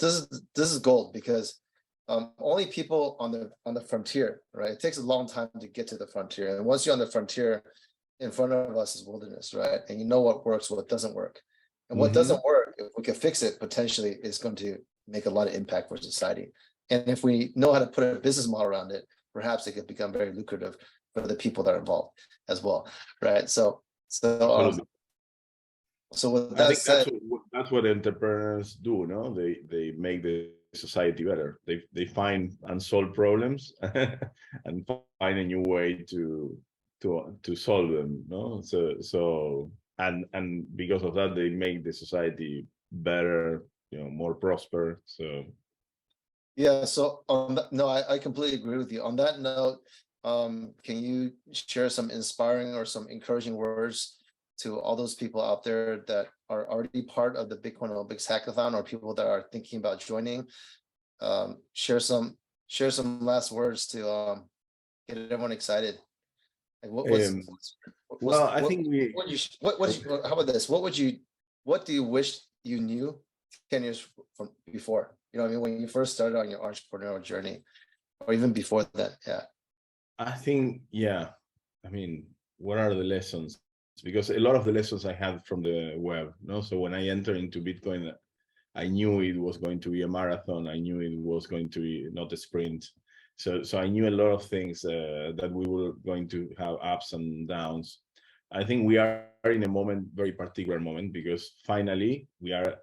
[SPEAKER 1] gold because only people on the frontier, right? It takes a long time to get to the frontier, and once you're on the frontier, in front of us is wilderness, right? And you know what works, what doesn't work. And what doesn't work, if we can fix it, potentially is going to make a lot of impact for society. And if we know how to put a business model around it, perhaps it could become very lucrative for the people that are involved as well, right? So with that said,
[SPEAKER 2] that's what entrepreneurs do, no? They make the society better. They find unsolved problems and find a new way to solve them, no? So and because of that, they make the society better, more prosper. So
[SPEAKER 1] yeah. So on that, no, I completely agree with you. On that note, can you share some inspiring or some encouraging words to all those people out there that are already part of the Bitcoin Olympics hackathon, or people that are thinking about joining? Share some last words to get everyone excited. Like
[SPEAKER 2] I think
[SPEAKER 1] how about this? What do you wish you knew 10 years from before? You know what I mean? When you first started on your entrepreneurial journey, or even before that? Yeah.
[SPEAKER 2] I think, yeah. I mean, what are the lessons? Because a lot of the lessons I had from the web, no? So when I entered into Bitcoin, I knew it was going to be a marathon. I knew it was going to be not a sprint. So I knew a lot of things that we were going to have ups and downs. I think we are in a very particular moment, because finally we are,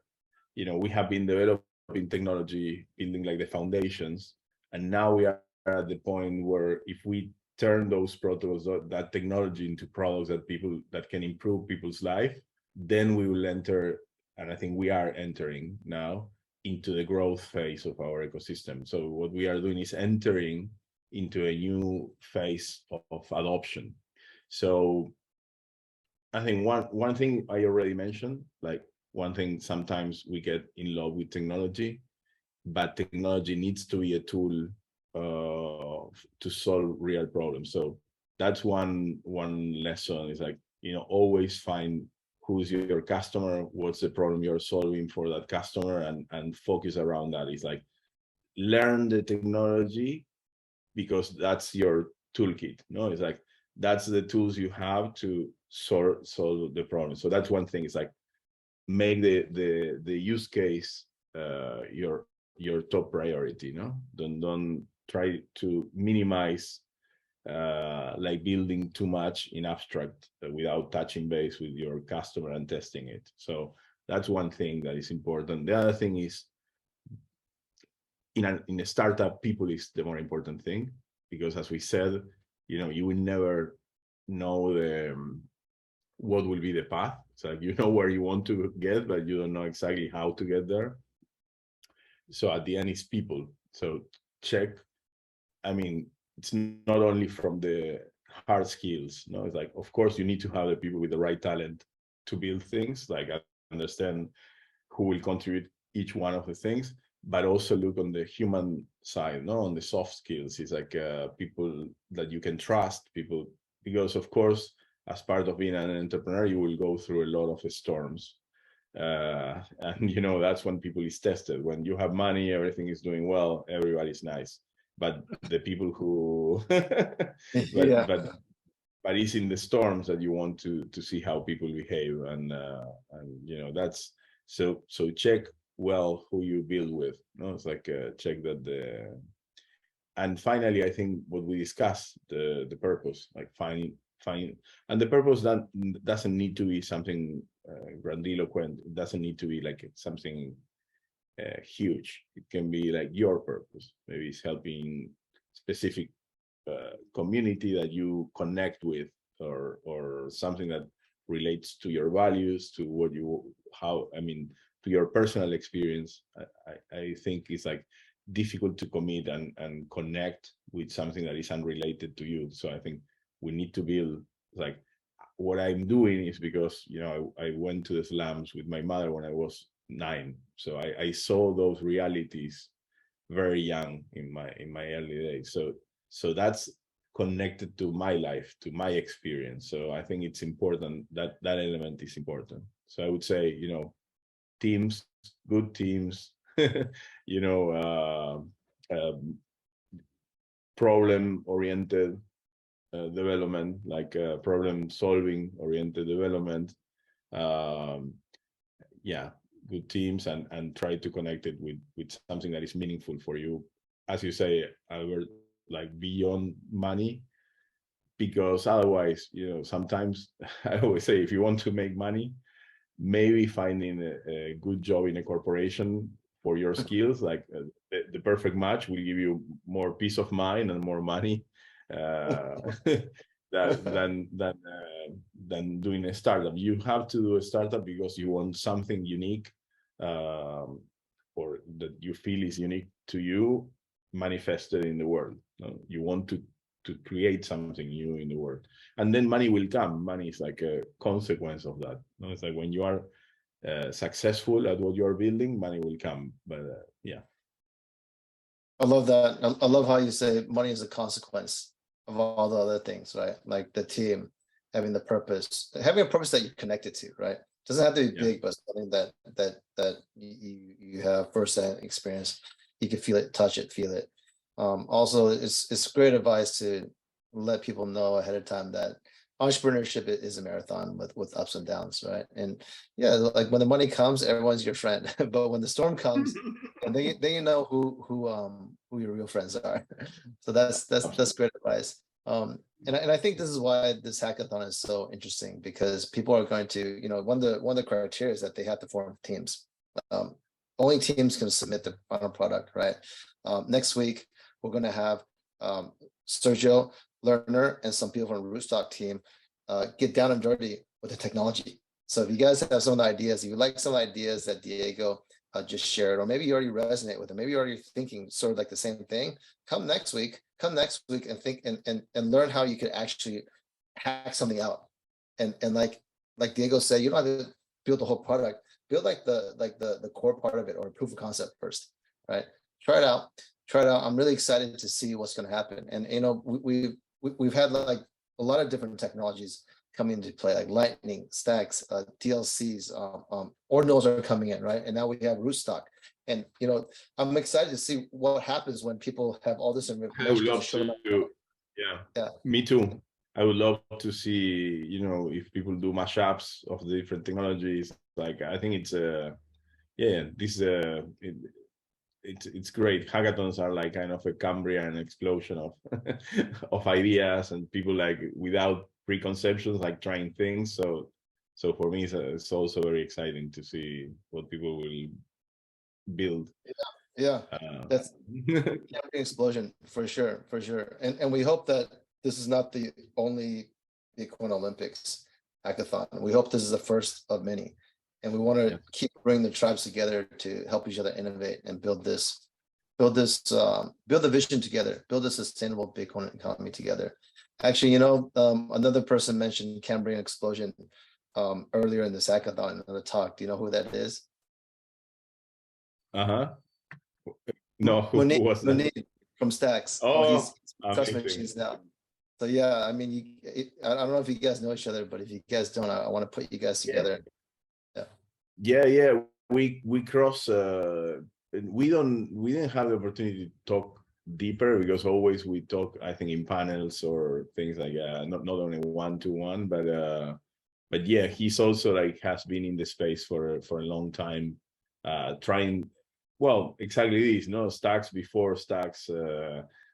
[SPEAKER 2] we have been developing technology, building like the foundations, and now we are at the point where if we turn those protocols, that technology, into products that can improve people's life, then we will enter, and I think we are entering now, into the growth phase of our ecosystem. So what we are doing is entering into a new phase of adoption. So I think one thing I already mentioned, like one thing, sometimes we get in love with technology, but technology needs to be a tool to solve real problems. So that's one lesson, is like, always find who's your customer, what's the problem you're solving for that customer, and focus around that. It's like learn the technology because that's your toolkit. No, it's like that's the tools you have to solve the problem. So that's one thing. It's like make the use case your top priority. No, don't try to minimize like building too much in abstract without touching base with your customer and testing it. So that's one thing that is important. The other thing is in a startup, people is the more important thing, because as we said, you will never know what will be the path. So you know where you want to get, but you don't know exactly how to get there. So at the end, it's people. So check. I mean, it's not only from the hard skills. No, it's like, of course, you need to have the people with the right talent to build things, like understand who will contribute each one of the things, but also look on the human side, no, on the soft skills. It's like people that you can trust, people, because of course, as part of being an entrepreneur, you will go through a lot of storms. And that's when people is tested. When you have money, everything is doing well, everybody's nice. But the people who,
[SPEAKER 1] Yeah.
[SPEAKER 2] but it's in the storms that you want to see how people behave, and that's so check well who you build with. No, it's like check that and finally, I think what we discussed, the purpose, like find, and the purpose that doesn't need to be something grandiloquent. It doesn't need to be like something huge. It can be like your purpose. Maybe it's helping specific community that you connect with, or something that relates to your values, to what to your personal experience. I think it's like difficult to commit and connect with something that is unrelated to you. So I think we need to build, like, what I'm doing is because I went to the slums with my mother when I was 9. So I saw those realities very young in my early days. So that's connected to my life, to my experience. So I think it's important that element is important. So I would say, teams, good teams, problem-oriented development, like problem-solving oriented development. Yeah, good teams, and try to connect it with something that is meaningful for you. As you say, Albert, like beyond money, because otherwise, sometimes I always say, if you want to make money, maybe finding a good job in a corporation for your skills, like the perfect match, will give you more peace of mind and more money than doing a startup. You have to do a startup because you want something unique, or that you feel is unique to you, manifested in the world. You want to create something new in the world, and then money will come. Money is like a consequence of that. It's like when you are successful at what you are building, money will come. But yeah,
[SPEAKER 1] I love that. I love how you say money is a consequence of all the other things, right? Like the team, having a purpose that you're connected to, right? Doesn't have to be big, but something that you have firsthand experience. You can feel it, touch it, feel it. Also, it's great advice to let people know ahead of time that entrepreneurship is a marathon with ups and downs, right? And yeah, like when the money comes, everyone's your friend, but when the storm comes, and then you know who your real friends are. So that's great advice. And I think this is why this hackathon is so interesting, because people are going to, one of the criteria is that they have to form teams. Only teams can submit the final product, right? Next week, we're going to have Sergio Lerner and some people from the Rootstock team get down and dirty with the technology. So if you guys have some of the ideas, if you like some ideas that Diego just shared, or maybe you already resonate with it, maybe you're already thinking sort of like the same thing, come next week and think and learn how you could actually hack something out. And like Diego said, you don't have to build the whole product, build like the core part of it, or proof of concept first, right? Try it out. I'm really excited to see what's going to happen. And we've had like a lot of different technologies coming into play, like Lightning, Stacks, DLCs, ordinals are coming in, right? And now we have Rootstock. And, you know, I'm excited to see what happens when people have all this information.
[SPEAKER 2] I would love to, yeah, me too. I would love to see, you know, if people do mashups of the different technologies. Like, I think it's it's great. Hackathons are like kind of a Cambrian explosion of of ideas and people like without preconceptions, like trying things. So for me, it's also very exciting to see what people will build.
[SPEAKER 1] Yeah, that's explosion for sure, and we hope that this is not the only Bitcoin Olympics hackathon. We hope this is the first of many, and we want to keep bringing the tribes together to help each other innovate and build the vision together, build a sustainable Bitcoin economy together. Actually, you know, another person mentioned Cambrian explosion earlier in this hackathon in the talk. Do you know who that is?
[SPEAKER 2] No, who was that?
[SPEAKER 1] Munib from Stacks.
[SPEAKER 2] Oh,
[SPEAKER 1] he's trust machines now. So yeah, I mean, I don't know if you guys know each other, but if you guys don't, I want to put you guys together.
[SPEAKER 2] Yeah. We cross. We didn't have the opportunity to talk deeper because always we talk, I think, in panels or things like not only 1-to-1, but yeah, he's also like has been in the space for a long time, trying. Well, exactly this, no? Stacks before Stacks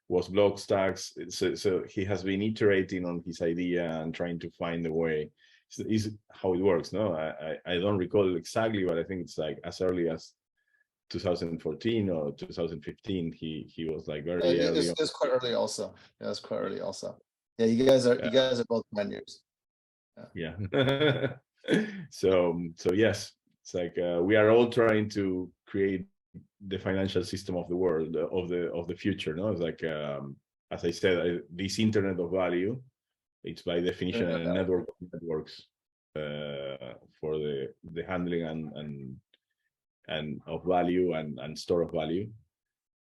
[SPEAKER 2] was block Stacks. So he has been iterating on his idea and trying to find a way. Is how it works, no? I don't recall exactly, but I think it's like as early as 2014 or 2015. He was like very early.
[SPEAKER 1] It's quite early also. Yeah, it's quite early also. Yeah, you guys are both pioneers.
[SPEAKER 2] Yeah. So yes, it's like we are all trying to create the financial system of the world, of the future. No, it's like as I said, this internet of value. It's by definition a network of networks for the handling and of value and store of value.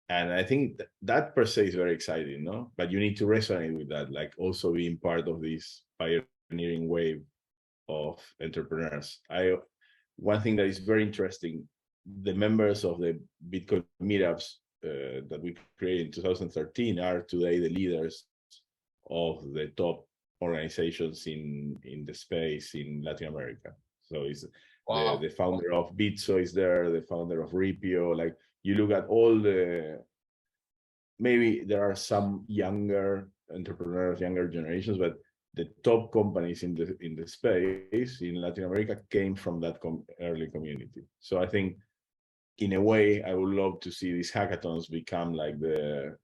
[SPEAKER 2] And I think that per se is very exciting, no? But you need to resonate with that, like also being part of this pioneering wave of entrepreneurs. One thing that is very interesting, the members of the Bitcoin meetups that we created in 2013 are today the leaders of the top organizations in the space in Latin America. So it's the founder of Bitso is there, the founder of Ripio. Like you look at all maybe there are some younger entrepreneurs, younger generations, but the top companies in the space in Latin America came from that early community. So I think in a way, I would love to see these hackathons become like the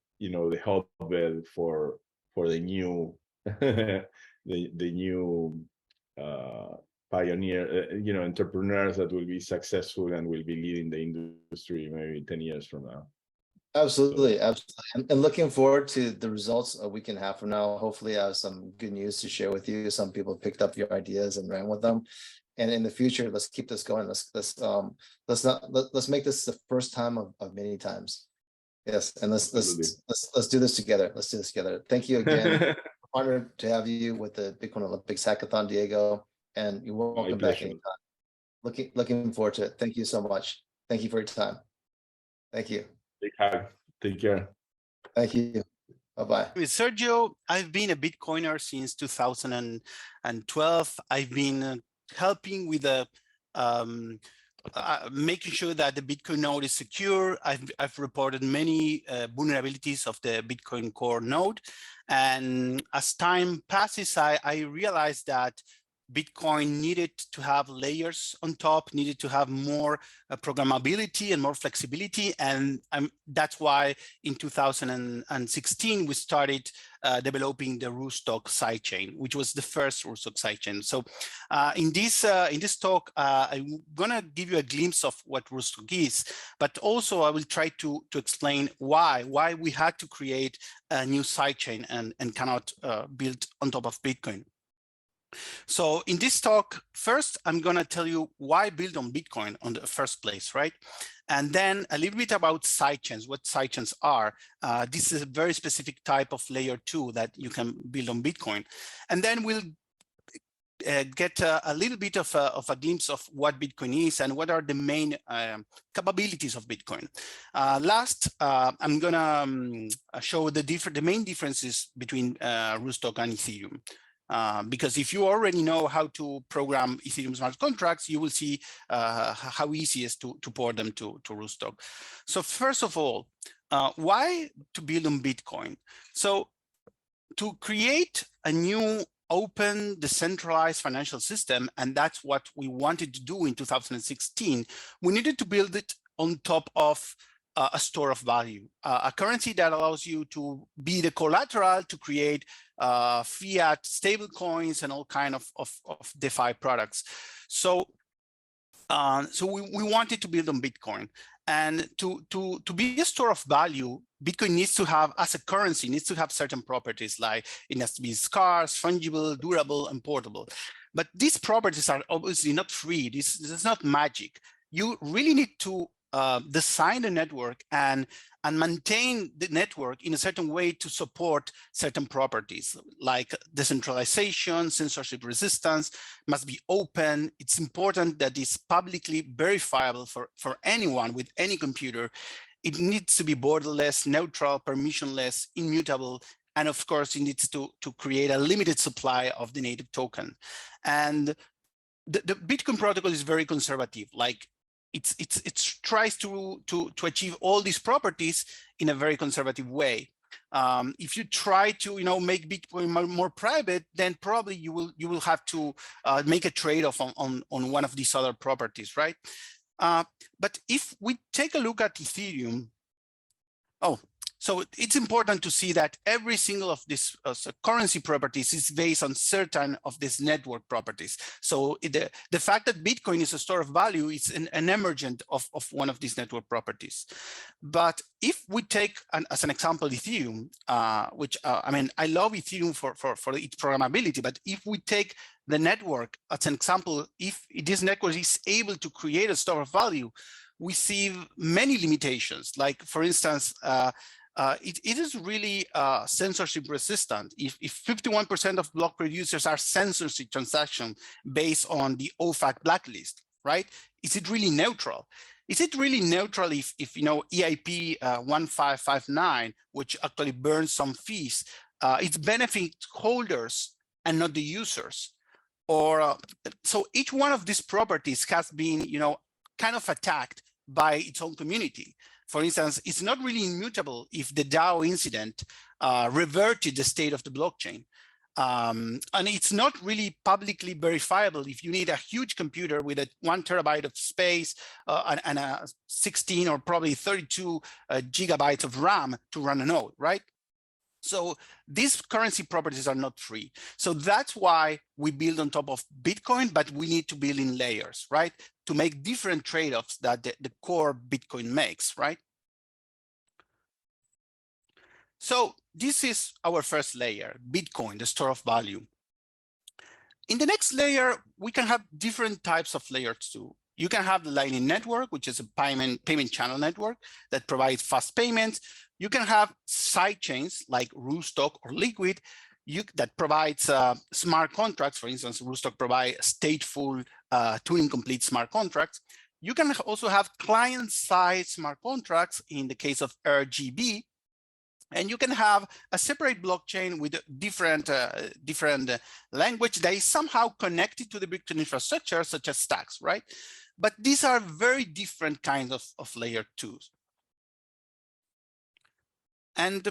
[SPEAKER 2] hotbed for the new the new pioneer entrepreneurs that will be successful and will be leading the industry maybe 10 years from now.
[SPEAKER 1] Absolutely. And looking forward to the results a week and a half from now. Hopefully I have some good news to share with you. Some people picked up your ideas and ran with them. And in the future, let's keep this going. Let's make this the first time of many times. Yes, and let's do this together. Let's do this together. Thank you again. Honored to have you with the Bitcoin Olympics Hackathon, Diego, and you're welcome back anytime. Looking forward to it. Thank you so much. Thank you for your time. Thank you.
[SPEAKER 2] Take care.
[SPEAKER 1] Thank you. Bye-bye.
[SPEAKER 3] With Sergio, I've been a Bitcoiner since 2012. I've been helping with making sure that the Bitcoin node is secure. I've reported many vulnerabilities of the Bitcoin core node. And as time passes, I realized that Bitcoin needed to have layers on top, needed to have more programmability and more flexibility. And that's why in 2016, we started developing the Rootstock sidechain, which was the first Rootstock sidechain. So in this talk, I'm gonna give you a glimpse of what Rootstock is, but also I will try to explain why we had to create a new sidechain and cannot build on top of Bitcoin. So in this talk, first, I'm going to tell you why build on Bitcoin on the first place, right? And then a little bit about sidechains, what sidechains are. This is a very specific type of layer 2 that you can build on Bitcoin. And then we'll get a little bit of a glimpse of what Bitcoin is and what are the main capabilities of Bitcoin. Last, I'm gonna show the main differences between Rootstock and Ethereum. Because if you already know how to program Ethereum smart contracts, you will see how easy it is to port them to Rootstock. So first of all, why to build on Bitcoin? So to create a new open decentralized financial system, and that's what we wanted to do in 2016, we needed to build it on top of a store of value, a currency that allows you to be the collateral to create fiat stable coins and all kind of DeFi products. So we wanted to build on Bitcoin, and to be a store of value, Bitcoin needs to have, as a currency, needs to have certain properties, like it has to be scarce, fungible, durable, and portable. But these properties are obviously not free. This is not magic. You really need to design the network and maintain the network in a certain way to support certain properties like decentralization, censorship resistance, must be open. It's important that it's publicly verifiable for anyone with any computer. It needs to be borderless, neutral, permissionless, immutable, and of course, it needs to create a limited supply of the native token. And the Bitcoin protocol is very conservative. Like it tries to achieve all these properties in a very conservative way. If you try to make Bitcoin more private, then probably you will have to make a trade-off on one of these other properties, right? But if we take a look at Ethereum, so it's important to see that every single of these currency properties is based on certain of these network properties. So the fact that Bitcoin is a store of value is an emergent of one of these network properties. But if we take, as an example, Ethereum, which I mean, I love Ethereum for its programmability, but if we take the network as an example, if this network is able to create a store of value, we see many limitations. Like, for instance, it is really censorship resistant. If 51% of block producers are censorship transactions based on the OFAC blacklist, right? Is it really neutral? Is it really neutral if EIP 1559, which actually burns some fees, it's benefit holders and not the users? Or so each one of these properties has been, kind of attacked by its own community. For instance, it's not really immutable if the DAO incident reverted the state of the blockchain. And it's not really publicly verifiable if you need a huge computer with a 1 terabyte of space and a 16 or probably 32 gigabytes of RAM to run a node, right? So these currency properties are not free. So that's why we build on top of Bitcoin, but we need to build in layers, right? To make different trade-offs that the core Bitcoin makes, right? So this is our first layer, Bitcoin, the store of value. In the next layer, we can have different types of layers too. You can have the Lightning Network, which is a payment channel network that provides fast payments. You can have side chains like Rootstock or Liquid that provides smart contracts. For instance, Rootstock provides stateful Turing-complete smart contracts. You can also have client-side smart contracts in the case of RGB. And you can have a separate blockchain with different language that is somehow connected to the Bitcoin infrastructure, such as stacks, right? But these are very different kinds of layer 2s. And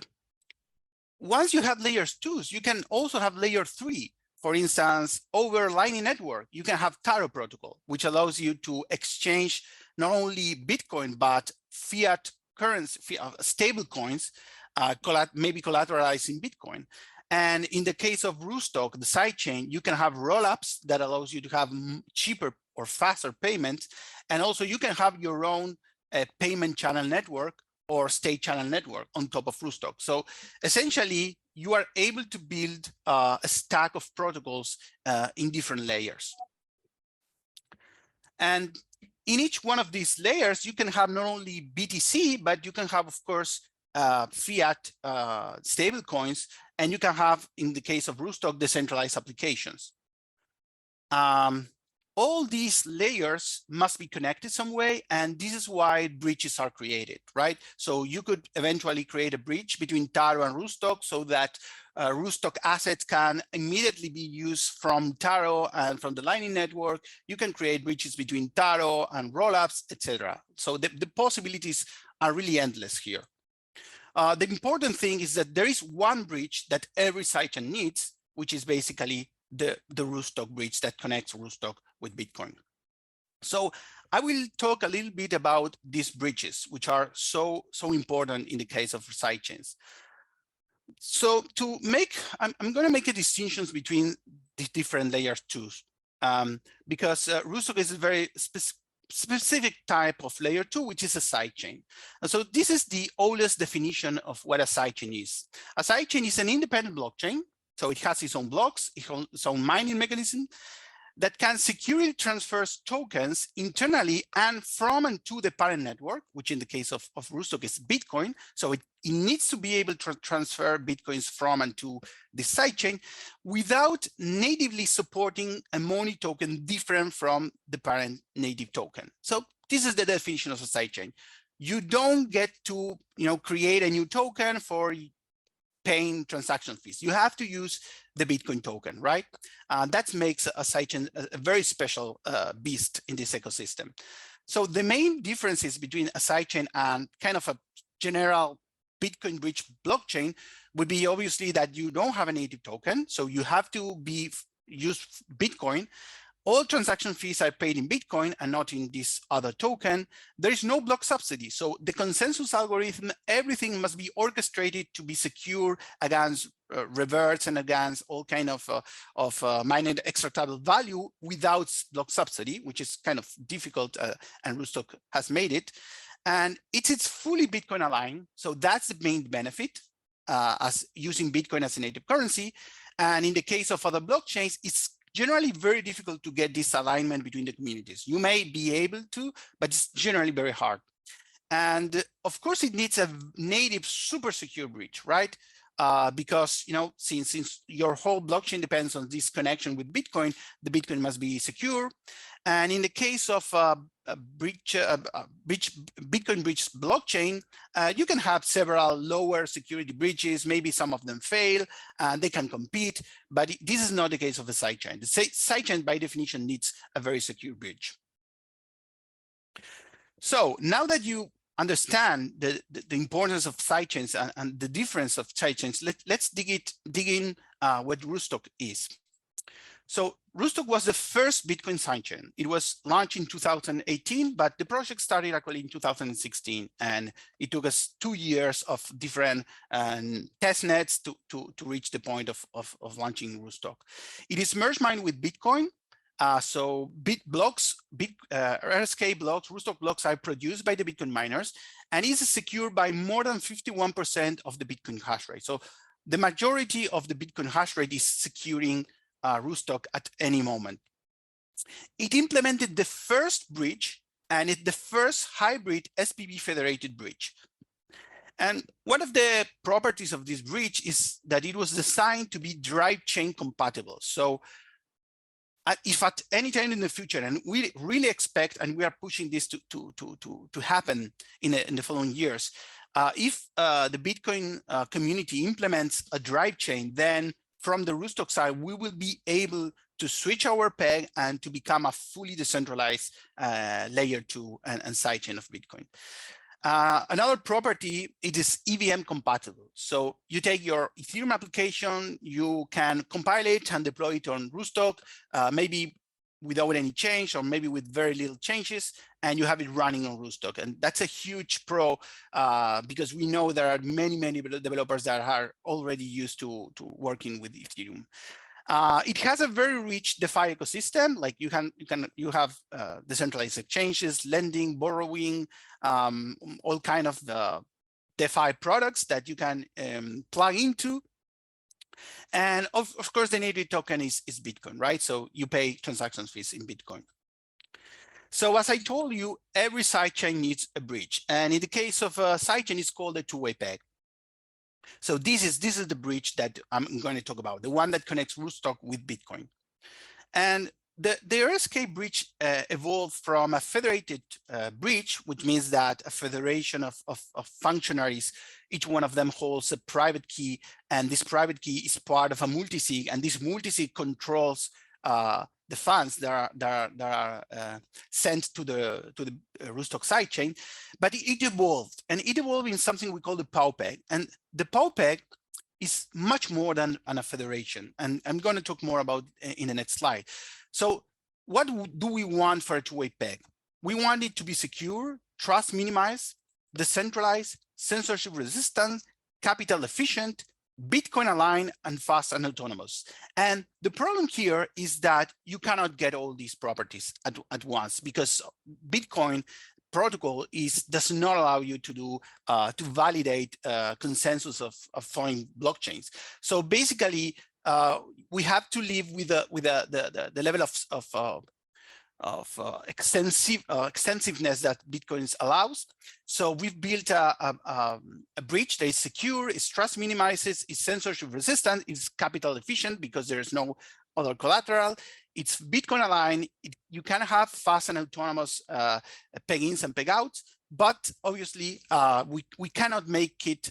[SPEAKER 3] once you have layers 2s, you can also have layer 3. For instance, over Lightning Network, you can have Taro protocol, which allows you to exchange not only Bitcoin, but fiat currency, stable coins, maybe collateralized in Bitcoin. And in the case of Rootstock, the sidechain, you can have rollups that allows you to have cheaper or faster payments. And also you can have your own payment channel network or state channel network on top of Rootstock. So essentially, you are able to build a stack of protocols in different layers. And in each one of these layers, you can have not only BTC, but you can have, of course, fiat stable coins, and you can have, in the case of Rootstock, decentralized applications. all these layers must be connected some way, and this is why bridges are created, right? So you could eventually create a bridge between Taro and Rootstock so that Rootstock assets can immediately be used from Taro and from the Lightning Network. You can create bridges between Taro and rollups, etc. So the possibilities are really endless here. The important thing is that there is one bridge that every sidechain needs, which is basically the Rootstock bridge that connects Rootstock with Bitcoin. So I will talk a little bit about these bridges, which are so important in the case of sidechains. So to make, I'm going to make a distinction between the different layers too, because Rootstock is a very specific type of layer 2, which is a sidechain. And so this is the oldest definition of what a sidechain is. A sidechain is an independent blockchain. So it has its own blocks, its own mining mechanism that can securely transfer tokens internally and from and to the parent network, which in the case of Rootstock is Bitcoin. So it needs to be able to transfer Bitcoins from and to the sidechain without natively supporting a money token different from the parent native token. So this is the definition of a sidechain. You don't get to create a new token for paying transaction fees. You have to use the Bitcoin token, right? That makes a sidechain a very special beast in this ecosystem. So the main differences between a sidechain and kind of a general Bitcoin bridge blockchain would be obviously that you don't have a native token. So you have to use Bitcoin. All transaction fees are paid in Bitcoin and not in this other token. There is no block subsidy. So the consensus algorithm, everything must be orchestrated to be secure against reverts and against all kind of mined extractable value without block subsidy, which is kind of difficult, and Rootstock has made it. And it's fully Bitcoin aligned. So that's the main benefit, as using Bitcoin as a native currency. And in the case of other blockchains, it's generally very difficult to get this alignment between the communities. You may be able to, but it's generally very hard. And of course, it needs a native super secure bridge, right? Because since your whole blockchain depends on this connection with Bitcoin, the Bitcoin must be secure. And in the case of Bitcoin bridge blockchain, you can have several lower security bridges. Maybe some of them fail, and they can compete. But this is not the case of a sidechain. The sidechain, by definition, needs a very secure bridge. So now that you understand the importance of sidechains and the difference of sidechains, let's dig in what Rootstock is. So Rootstock was the first Bitcoin sidechain. It was launched in 2018, but the project started actually in 2016, and it took us 2 years of different test nets to reach the point of launching Rootstock. It is merge mined with Bitcoin. So RSK blocks, Rootstock blocks are produced by the Bitcoin miners, and is secured by more than 51% of the Bitcoin hash rate. So the majority of the Bitcoin hash rate is securing Rootstock at any moment. It implemented the first bridge, and it's the first hybrid SPV federated bridge. And one of the properties of this bridge is that it was designed to be drive chain compatible. So if at any time in the future, and we really expect, and we are pushing this to happen in the following years, if the Bitcoin community implements a drive chain, then from the Rootstock side, we will be able to switch our peg and to become a fully decentralized layer 2 and sidechain of Bitcoin. Another property, it is EVM compatible. So you take your Ethereum application, you can compile it and deploy it on Rootstock, maybe without any change or maybe with very little changes, and you have it running on Rootstock. And that's a huge pro because we know there are many developers that are already used to working with Ethereum. It has a very rich DeFi ecosystem. Like you have decentralized exchanges, lending, borrowing, all kind of the DeFi products that you can plug into. And of course, the native token is Bitcoin, right? So you pay transaction fees in Bitcoin. So as I told you, every sidechain needs a bridge. And in the case of a sidechain, it's called a two-way peg. So this is the bridge that I'm going to talk about, the one that connects Rootstock with Bitcoin. And the RSK breach evolved from a federated breach, which means that a federation of functionaries, each one of them holds a private key, and this private key is part of a multisig, and this multisig controls the funds that are sent to the Rootstock sidechain. But it evolved, and it evolved in something we call the PowPeg, and the PowPeg is much more than a federation, and I'm going to talk more about in the next slide. So what do we want for a two-way peg? We want it to be secure, trust minimized, decentralized, censorship resistant, capital efficient, Bitcoin aligned, and fast and autonomous. And the problem here is that you cannot get all these properties at once, because Bitcoin protocol does not allow you to do to validate consensus of foreign blockchains. So basically, we have to live with the level of extensiveness that Bitcoin allows. So we've built a bridge that is secure, is trust minimizes, is censorship resistant, is capital efficient because there is no other collateral. It's Bitcoin aligned. You can have fast and autonomous peg-ins and peg-outs, but obviously we cannot make it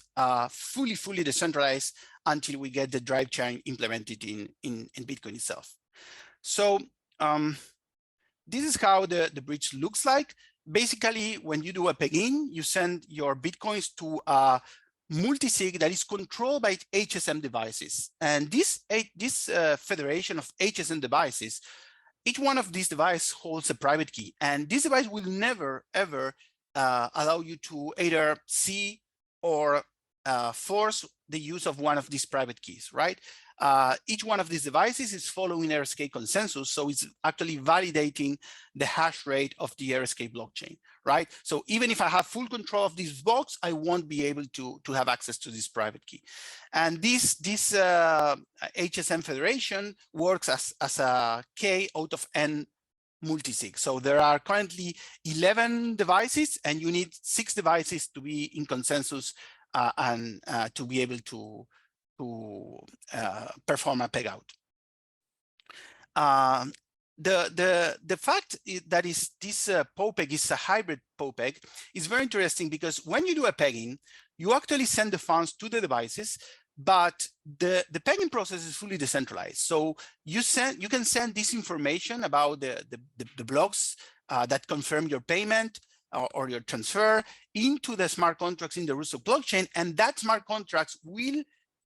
[SPEAKER 3] fully decentralized until we get the drive chain implemented in Bitcoin itself. So this is how the bridge looks like. Basically, when you do a peg-in, you send your Bitcoins to a multisig that is controlled by HSM devices. And this federation of HSM devices, each one of these devices holds a private key. And this device will never, ever allow you to either see or force the use of one of these private keys, right? Each one of these devices is following RSK consensus, so it's actually validating the hash rate of the RSK blockchain, right? So even if I have full control of this box, I won't be able to have access to this private key. And this HSM federation works as a K out of N multisig. So there are currently 11 devices, and you need 6 devices to be in consensus and to be able to perform a peg out. The fact that this PowPeg is a hybrid PowPeg is very interesting, because when you do a pegging, you actually send the funds to the devices, but the pegging process is fully decentralized. So you can send this information about the blocks that confirm your payment or your transfer into the smart contracts in the Rootstock blockchain, and that smart contracts will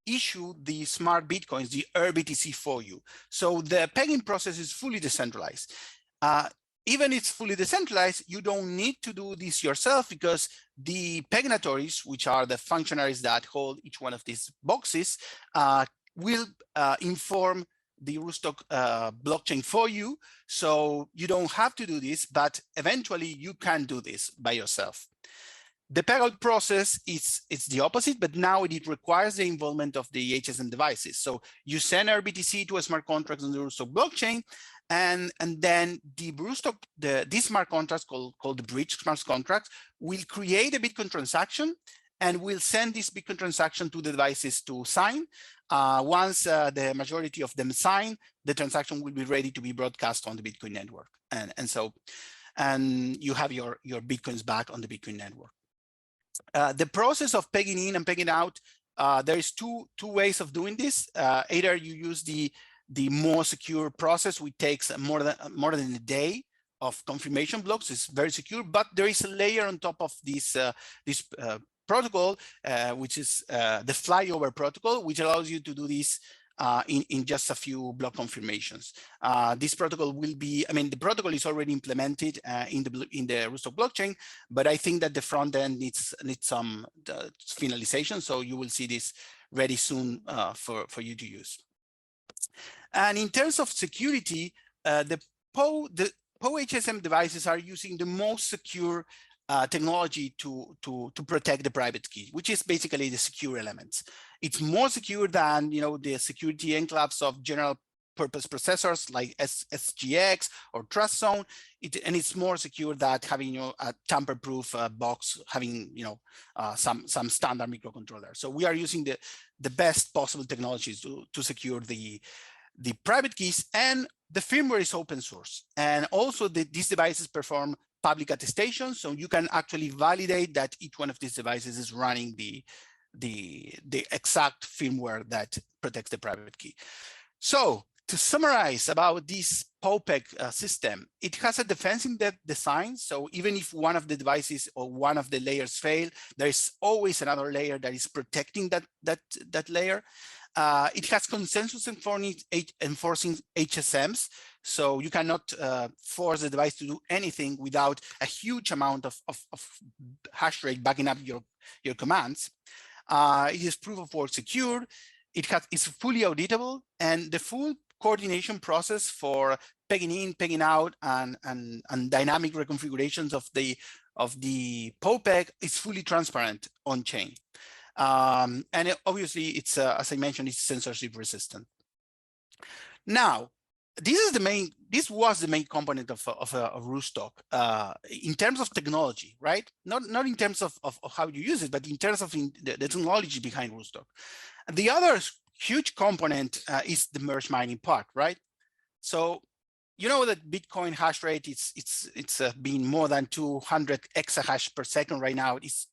[SPEAKER 3] issue the smart Bitcoins, the BTC for you. So the pegging process is fully decentralized. Even if it's fully decentralized, you don't need to do this yourself, because the pegnatories, which are the functionaries that hold each one of these boxes, will inform the Rootstock blockchain for you. So you don't have to do this, but eventually you can do this by yourself. The peg-out process is the opposite, but now it requires the involvement of the HSM devices. So you send RBTC to a smart contract on the Rootstock blockchain, and then the Rootstock, these smart contracts called the bridge smart contracts will create a Bitcoin transaction and will send this Bitcoin transaction to the devices to sign. Once the majority of them sign, the transaction will be ready to be broadcast on the Bitcoin network, and you have your Bitcoins back on the Bitcoin network. The process of pegging in and pegging out, there is two ways of doing this. Either you use the more secure process, which takes more than a day of confirmation blocks. It's very secure, but there is a layer on top of this protocol, which is the flyover protocol, which allows you to do this in just a few block confirmations. This protocol will be, the protocol is already implemented in the Rootstock blockchain, but I think that the front end needs some finalization. So you will see this ready soon for you to use. And in terms of security, the POW HSM devices are using the most secure technology to protect the private key, which is basically the secure elements. It's more secure than the security enclaves of general purpose processors like SGX or Trust Zone, and it's more secure than having a tamper-proof box having some standard microcontroller. So we are using the best possible technologies to secure the the private keys, and the firmware is open source. And also these devices perform public attestation, so you can actually validate that each one of these devices is running the exact firmware that protects the private key. So to summarize about this POPEC system, it has a defensive design. So even if one of the devices or one of the layers fail, there is always another layer that is protecting that layer. It has consensus enforcing HSMs. So you cannot force the device to do anything without a huge amount of hash rate backing up your commands. It is proof of work secure. It's fully auditable, and the full coordination process for pegging in, pegging out, and dynamic reconfigurations of the POPEC is fully transparent on chain. And obviously, it's as I mentioned, it's censorship resistant. Now, this was the main component of Rootstock in terms of technology, right? Not in terms of how you use it, but in terms of the technology behind Rootstock. The other huge component is the merge mining part, right? So you know that Bitcoin hash rate it's been more than 200 exahash per second right now. It's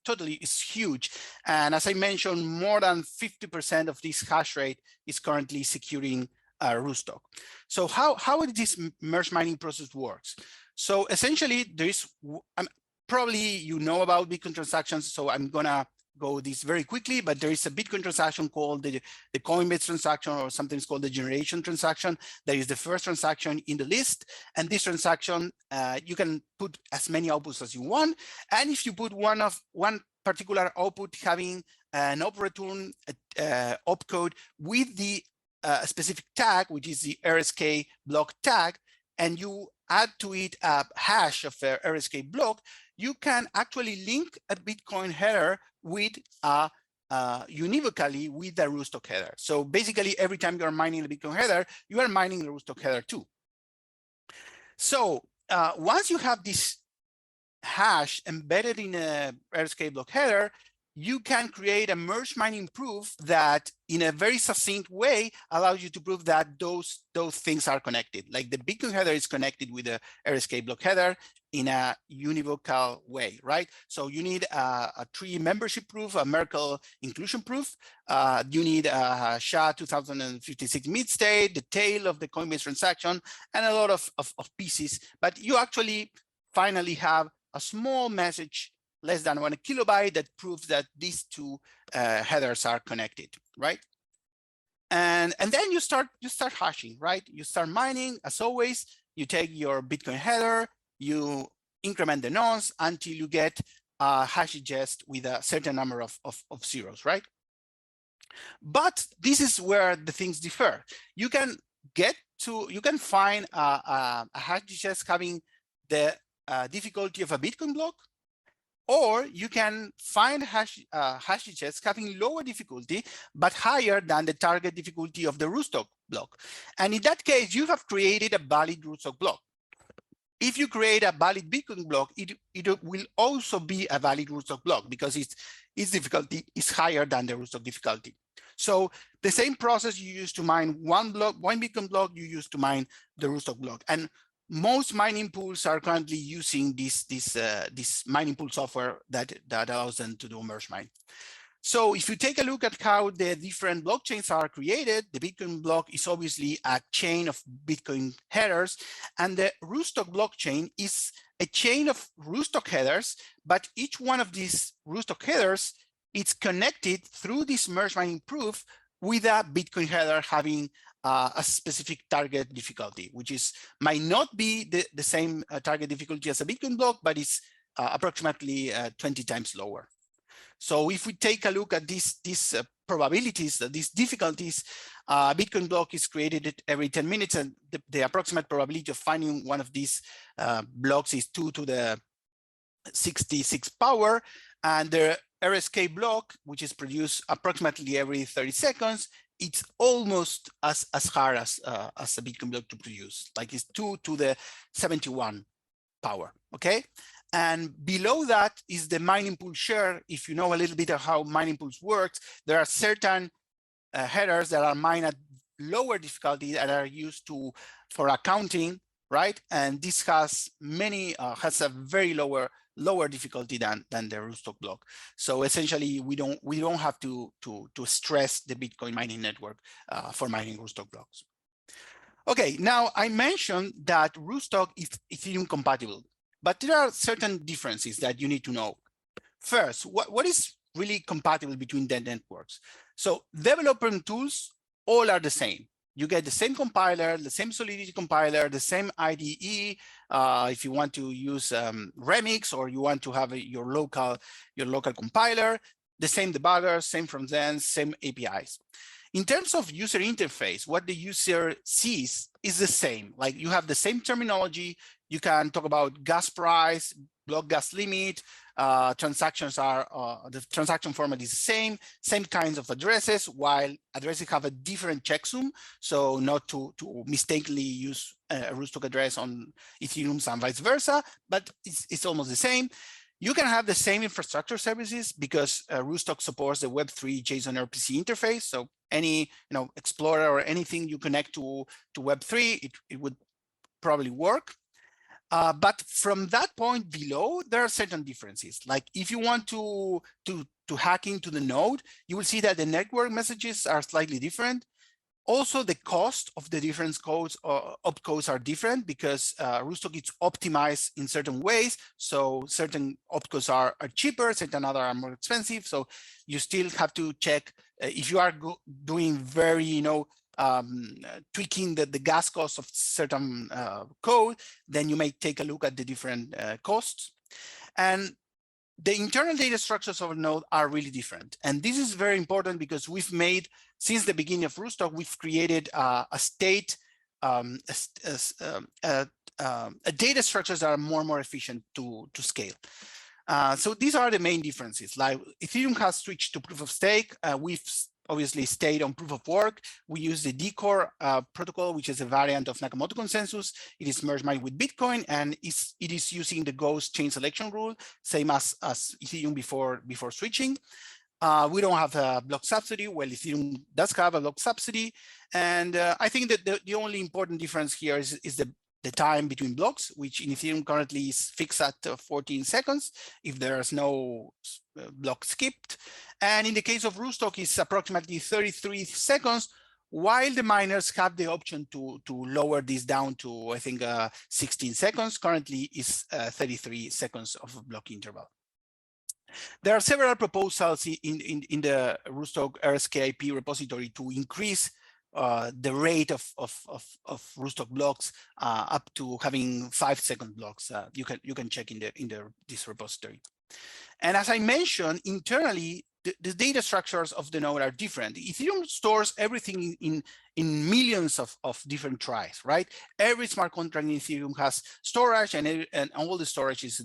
[SPEAKER 3] huge, and as I mentioned, more than 50% of this hash rate is currently securing Rootstock. So how this merge mining process works? So essentially, there is probably you know about Bitcoin transactions, so I'm gonna go this very quickly, but there is a Bitcoin transaction called the Coinbase transaction, or sometimes called the generation transaction. That is the first transaction in the list. And this transaction, you can put as many outputs as you want. And if you put one particular output having an op return opcode with the specific tag, which is the RSK block tag, and you add to it a hash of a RSK block, you can actually link a Bitcoin header with univocally with the Rootstock header. So basically, every time you are mining the Bitcoin header, you are mining the Rootstock header too. So once you have this hash embedded in a RSK block header, you can create a merge mining proof that in a very succinct way allows you to prove that those things are connected. Like the Bitcoin header is connected with the RSK block header in a univocal way, right? So you need a tree membership proof, a Merkle inclusion proof. You need a SHA 2056 mid state, the tail of the Coinbase transaction, and a lot of pieces. But you actually finally have a small message, less than 1 kilobyte, that proves that these two headers are connected, right? And then you start hashing, right? You start mining, as always. You take your Bitcoin header, you increment the nonce until you get a hash digest with a certain number of zeros, right? But this is where the things differ. You can find a hash digest having the difficulty of a Bitcoin block, or you can find hash digests having lower difficulty, but higher than the target difficulty of the Rootstock block. And in that case, you have created a valid Rootstock block. If you create a valid Bitcoin block, it will also be a valid Rootstock block because its difficulty is higher than the Rootstock difficulty. So the same process you use to mine one Bitcoin block, you use to mine the Rootstock block. And most mining pools are currently using this mining pool software that allows them to do merge mine. So if you take a look at how the different blockchains are created, the Bitcoin block is obviously a chain of Bitcoin headers, and the Rootstock blockchain is a chain of Rootstock headers, but each one of these Rootstock headers is connected through this merge mining proof with a Bitcoin header having a specific target difficulty, which might not be the same target difficulty as a Bitcoin block, but it's approximately 20 times lower. So if we take a look at these probabilities, these difficulties, Bitcoin block is created every 10 minutes, and the approximate probability of finding one of these blocks is 2 to the 66 power, and the RSK block, which is produced approximately every 30 seconds, it's almost as hard as a Bitcoin block to produce, like it's 2 to the 71 power, okay? And below that is the mining pool share. If you know a little bit of how mining pools works, there are certain headers that are mined at lower difficulty that are used for accounting, right? And this has a very lower difficulty than the Rootstock block. So essentially, we don't have to stress the Bitcoin mining network for mining Rootstock blocks. Okay, now I mentioned that Rootstock is Ethereum compatible, but there are certain differences that you need to know. First, what is really compatible between the networks? So developer tools all are the same. You get the same compiler, the same Solidity compiler, the same IDE. If you want to use Remix, or you want to have your local compiler, the same debugger, same front ends, same APIs. In terms of user interface, what the user sees is the same. Like, you have the same terminology. You can talk about gas price, block gas limit. Transactions are, the transaction format is the same kinds of addresses, while addresses have a different checksum. So not to mistakenly use a Rootstock address on Ethereum and vice versa, but it's almost the same. You can have the same infrastructure services because Rootstock supports the Web3 JSON RPC interface. So any Explorer or anything you connect to Web3, it would probably work. But from that point below, there are certain differences. Like, if you want to hack into the node, you will see that the network messages are slightly different. Also, the cost of the different codes or opcodes are different because Rootstock is optimized in certain ways. So certain opcodes are cheaper, certain other are more expensive. So you still have to check if you are doing very, tweaking the gas cost of certain code, then you may take a look at the different costs. And the internal data structures of a node are really different. And this is very important because we've made, since the beginning of Rootstock, we've created a data structures that are more efficient to scale. So these are the main differences. Like, Ethereum has switched to proof of stake. We've obviously stayed on proof of work. We use the D-Core protocol, which is a variant of Nakamoto consensus. It is merge mined with Bitcoin, and it is using the ghost chain selection rule, same as Ethereum before switching. We don't have a block subsidy. Well, Ethereum does have a block subsidy. And I think that the only important difference here is the time between blocks, which in Ethereum currently is fixed at 14 seconds if there's no block skipped. And in the case of Rootstock, it's approximately 33 seconds, while the miners have the option to lower this down to, I think, 16 seconds. Currently is 33 seconds of a block interval. There are several proposals in the Rootstock RSKIP repository to increase the rate of Rootstock blocks up to having 5-second blocks. You can check in this repository. And as I mentioned, internally, the data structures of the node are different. Ethereum stores everything in millions of different tries, right? Every smart contract in Ethereum has storage, and all the storage is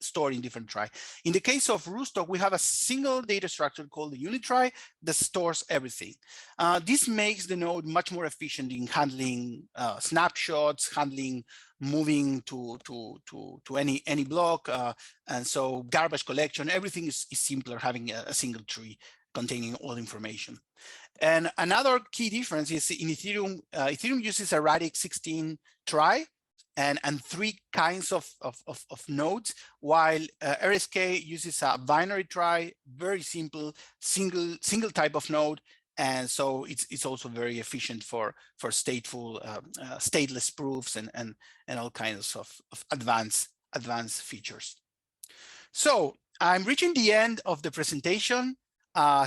[SPEAKER 3] stored in different try. In the case of Rootstock, we have a single data structure called the unit try that stores everything. This makes the node much more efficient in handling snapshots, handling moving to any block, and so garbage collection. Everything is simpler having a single tree containing all information. And another key difference is in Ethereum. Ethereum uses a radix 16 try and 3 kinds of nodes, while RSK uses a binary try, very simple single type of node. And so it's also very efficient for stateful, stateless proofs and all kinds of advanced features. So I'm reaching the end of the presentation.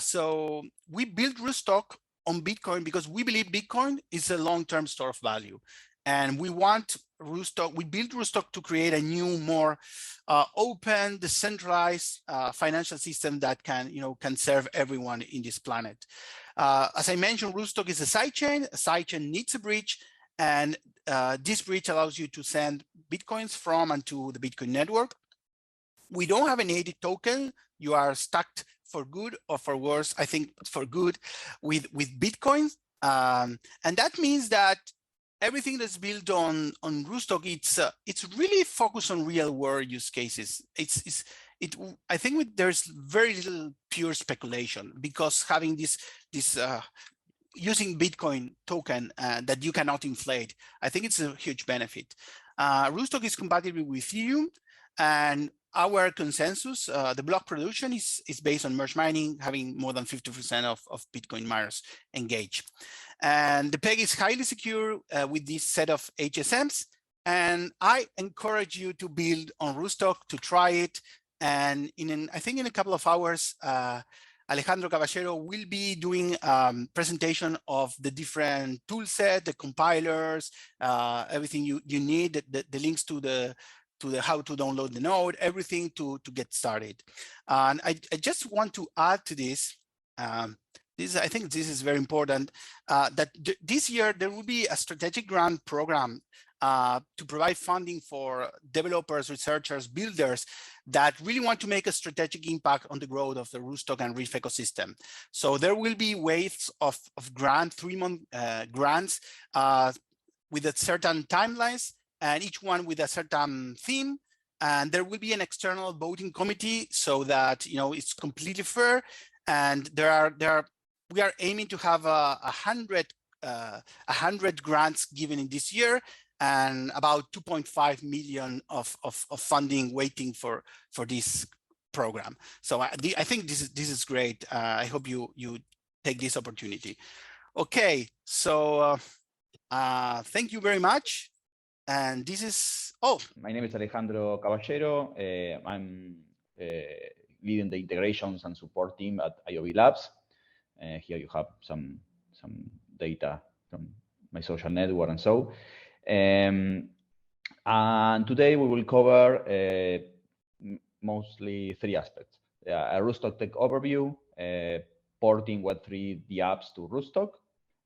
[SPEAKER 3] So we built Rootstock on Bitcoin because we believe Bitcoin is a long-term store of value. And we want Rootstock, we built Rootstock to create a new, more open, decentralized financial system that can serve everyone in this planet. As I mentioned, Rootstock is a sidechain. A sidechain needs a bridge, and this bridge allows you to send Bitcoins from and to the Bitcoin network. We don't have an native token. You are stuck for good or for worse, I think for good, with Bitcoin. And that means that everything that's built on Rootstock, it's really focused on real world use cases. I think there's very little pure speculation, because having this using Bitcoin token that you cannot inflate. I think it's a huge benefit. Rootstock is compatible with Ethereum, and our consensus, the block production is based on merge mining, having more than 50% of Bitcoin miners engaged. And the peg is highly secure with this set of HSMs. And I encourage you to build on Rootstock, to try it. And I think in a couple of hours, Alejandro Caballero will be doing presentation of the different tool set, the compilers, everything you need, the links to the how to download the node, everything to get started. And I just want to add to this. I think this is very important, that this year there will be a strategic grant program to provide funding for developers, researchers, builders that really want to make a strategic impact on the growth of the Rootstock and Reef ecosystem. So there will be waves of grant, 3-month grants with a certain timelines, and each one with a certain theme. And there will be an external voting committee so that it's completely fair. And we are aiming to have 100 grants given in this year, and about 2.5 million of funding waiting for this program. So I think this is great. I hope you take this opportunity. Okay, so thank you very much. And this is
[SPEAKER 4] my name is Alejandro Caballero. I'm leading the integrations and support team at IOV Labs. Here you have some data from my social network and so. And today we will cover mostly 3 aspects: a Rootstock tech overview, porting Web3 the apps to Rootstock,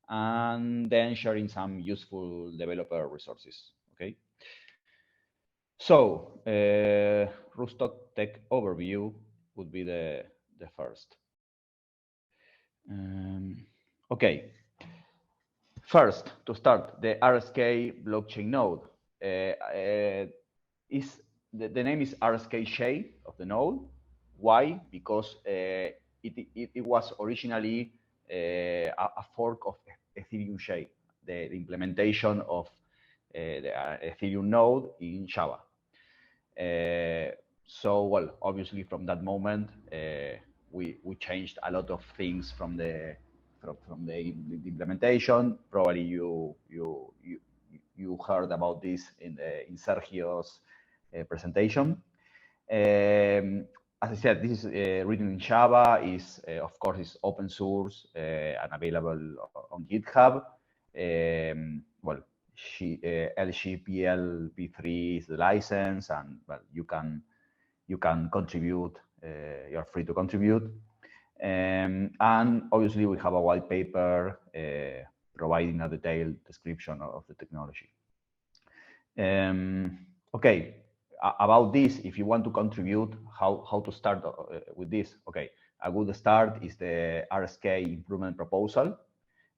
[SPEAKER 4] and then sharing some useful developer resources. Okay. So Rootstock tech overview would be the first. Okay. First, to start, the RSK blockchain node is the name is RSK Shay of the node. Why? Because it was originally a fork of Ethereum Shay, the implementation of the Ethereum node in Java. So, well, obviously from that moment, we changed a lot of things from the implementation. Probably you heard about this in Sergio's presentation. As I said, this is written in Java. Of course, is open source and available on GitHub. Well, LGPL-v3 is the license, and well, you can contribute. You're free to contribute. And obviously, we have a white paper providing a detailed description of the technology. Okay, about this, if you want to contribute, how to start with this? Okay, a good start is the RSK improvement proposal.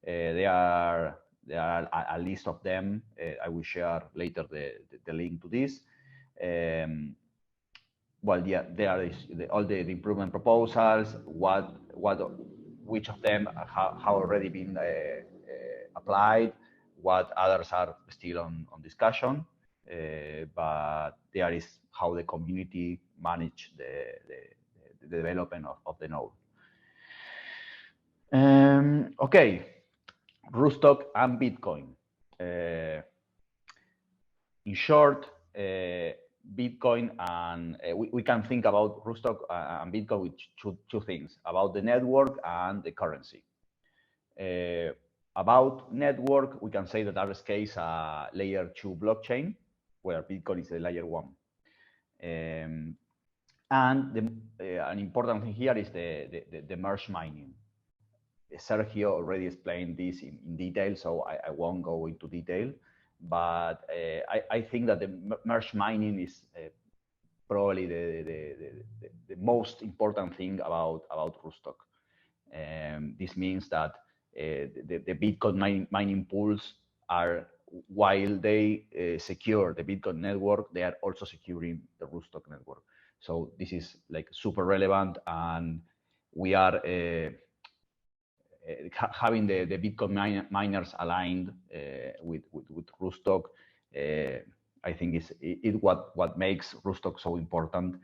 [SPEAKER 4] There are a list of them. I will share later the link to this. Well, yeah, there is all the improvement proposals. Which of them have already been applied? What others are still on discussion? But there is how the community manage the development of the node. Okay, Rootstock and Bitcoin. In short, Bitcoin and we can think about Rootstock and Bitcoin with two things: about the network and the currency. About network, we can say that RSK is a layer 2 blockchain, where Bitcoin is a layer 1. And an important thing here is the merge mining. Sergio already explained this in detail, so I won't go into detail. But I think that the merge mining is probably the most important thing about Rootstock. This means that the Bitcoin mining pools are, while they secure the Bitcoin network, they are also securing the Rootstock network. So this is like super relevant, and we are having the Bitcoin miners aligned with Rootstock, I think is what makes Rootstock so important.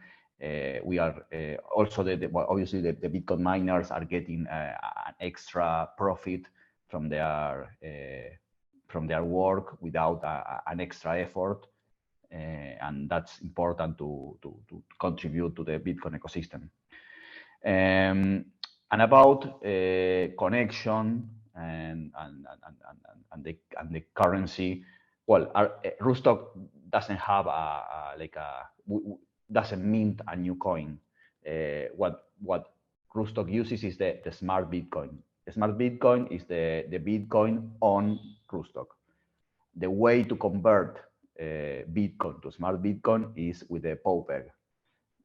[SPEAKER 4] We are also obviously the Bitcoin miners are getting an extra profit from their work without an extra effort, and that's important to contribute to the Bitcoin ecosystem. And about connection and the currency, well, Rootstock doesn't have doesn't mint a new coin. What Rootstock uses is the smart Bitcoin. The smart Bitcoin is the Bitcoin on Rootstock. The way to convert Bitcoin to smart Bitcoin is with the POPEG.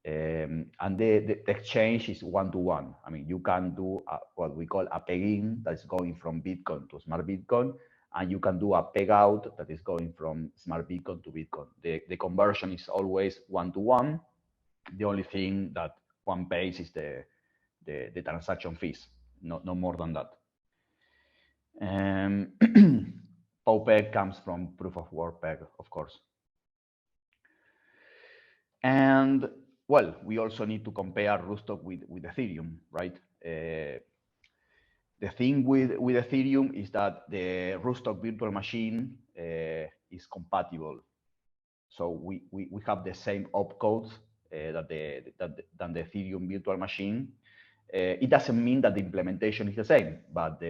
[SPEAKER 4] And the exchange is one-to-one. I mean, you can do what we call a peg-in, that is going from Bitcoin to smart Bitcoin, and you can do a peg-out that is going from smart Bitcoin to Bitcoin. The conversion is always one-to-one. The only thing that one pays is the transaction fees, no more than that. POPEG comes from proof of work peg, of course. And well, we also need to compare Rootstock with Ethereum, right? The thing with Ethereum is that the Rootstock virtual machine is compatible. So we have the same opcodes than the Ethereum virtual machine. It doesn't mean that the implementation is the same, but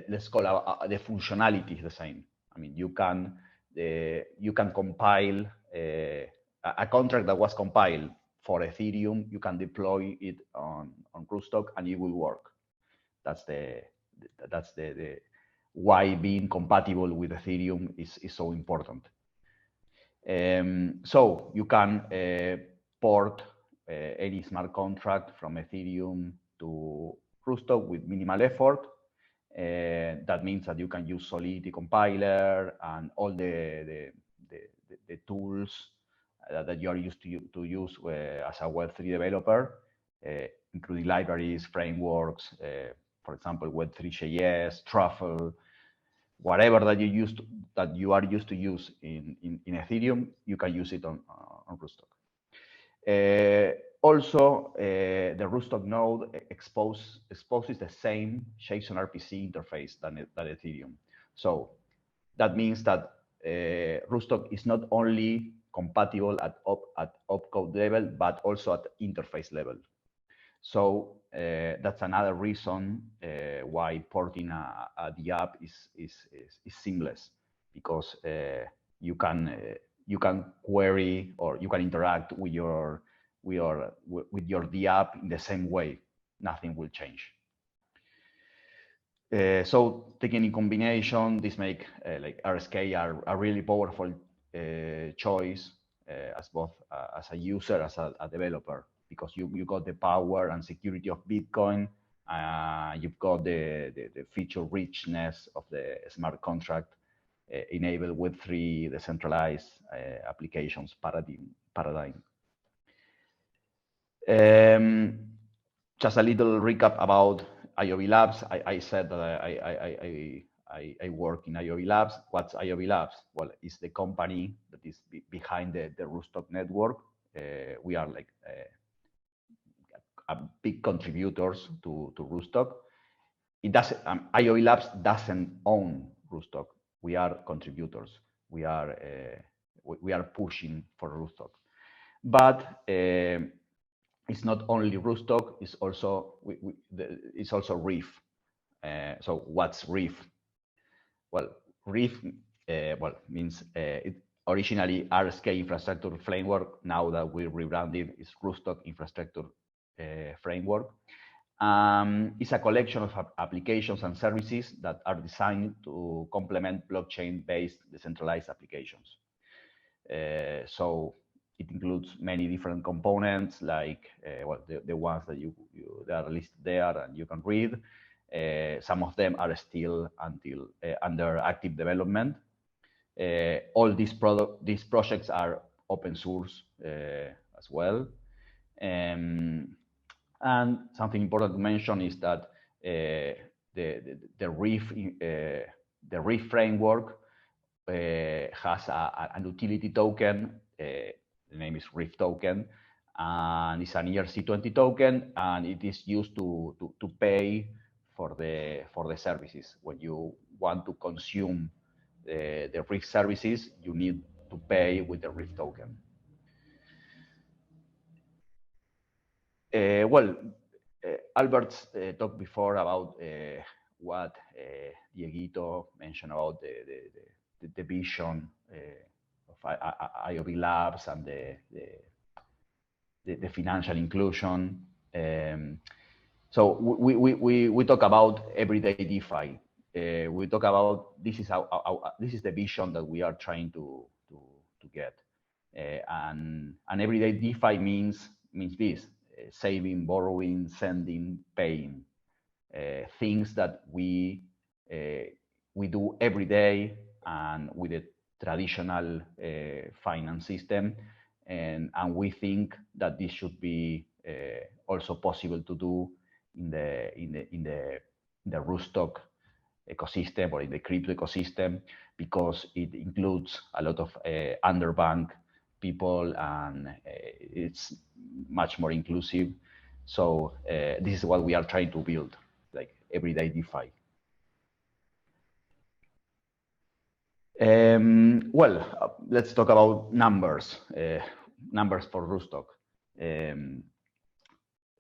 [SPEAKER 4] let's call the functionality is the same. I mean, you can compile a contract that was compiled for Ethereum. You can deploy it on Rootstock and it will work. That's the why being compatible with Ethereum is so important. So you can port any smart contract from Ethereum to Rootstock with minimal effort. That means that you can use Solidity compiler and all the tools that you are used to use as a Web3 developer, including libraries, frameworks, for example, Web3.js, Truffle, whatever that you are used to use in Ethereum, you can use it on Rootstock. Also, the Rootstock node exposes the same JSON RPC interface than Ethereum. So that means that Rootstock is not only compatible at opcode level, but also at interface level. So that's another reason why porting the app is seamless, because you can query or you can interact with your DApp in the same way. Nothing will change. So taking in combination, this make like RSK a really powerful choice as both as a user, as a developer, because you got the power and security of Bitcoin. You've got the feature richness of the smart contract enabled with Web3 decentralized applications paradigm. Just a little recap about IOV Labs. I said that I work in IOV Labs. What's IOV Labs? Well, it's the company that is behind the Rootstock network. We are like big contributors to Rootstock. It doesn't. IOV Labs doesn't own Rootstock. We are contributors. We are pushing for Rootstock, but it's not only Rootstock. It's also Reef. So what's Reef? Well, Reef means it originally RSK infrastructure framework. Now that we rebranded, it's Rootstock infrastructure framework. It's a collection of applications and services that are designed to complement blockchain-based decentralized applications. So it includes many different components, like the ones that that are listed there and you can read. Some of them are still under active development. All these projects are open source as well. And something important to mention is that the REEF framework has an utility token. The name is REEF token, and it's an ERC20 token, and it is used to pay for the services. When you want to consume the REEF services, you need to pay with the REEF token. Albert talked before about what Dieguito mentioned about the vision of IOV Labs and the financial inclusion. So we talk about everyday DeFi. We talk about this is the vision that we are trying to get, and everyday DeFi means this: saving, borrowing, sending, paying, things that we do every day and with a traditional finance system, and we think that this should be also possible to do in the Rootstock ecosystem or in the crypto ecosystem, because it includes a lot of underbanked people, and it's much more inclusive. So this is what we are trying to build, like everyday DeFi. Let's talk about numbers. Numbers for Rootstock.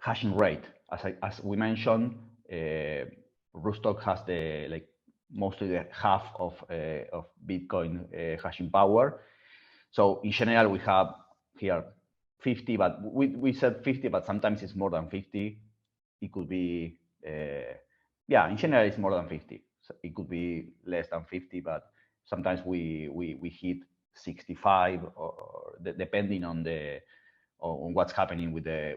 [SPEAKER 4] Hashing rate, as we mentioned, Rootstock has mostly the half of Bitcoin hashing power. So in general, we have here 50, but we said 50, but sometimes it's more than 50. It could be, in general, it's more than 50. So it could be less than 50, but sometimes we hit 65, or depending on what's happening with the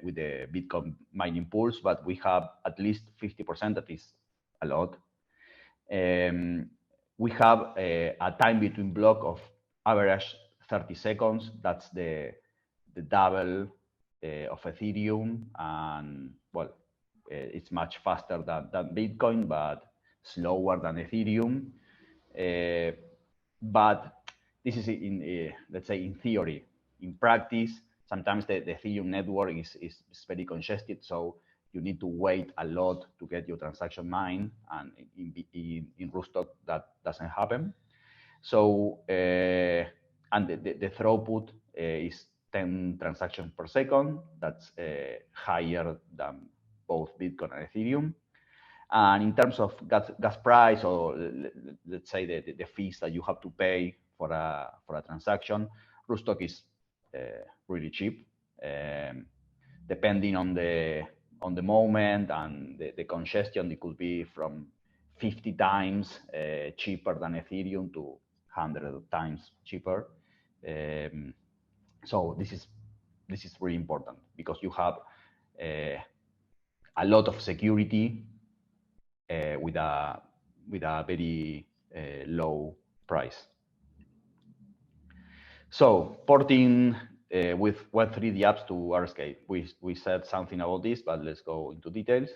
[SPEAKER 4] Bitcoin mining pools. But we have at least 50%. That is a lot. We have a time between block of average 30 seconds. That's the double of Ethereum, and it's much faster than Bitcoin, but slower than Ethereum. But this is let's say in theory. In practice, sometimes the Ethereum network is very congested, so you need to wait a lot to get your transaction mined, and in Rootstock that doesn't happen. So and the throughput is 10 transactions per second. That's higher than both Bitcoin and Ethereum. And in terms of gas price, or let's say the fees that you have to pay for a transaction, Rootstock is really cheap, depending on the moment and the congestion. It could be from 50 times cheaper than Ethereum to 100 times cheaper. So this is really important, because you have a lot of security with a very low price. So porting with Web3 the apps to RSK. We said something about this, but let's go into details.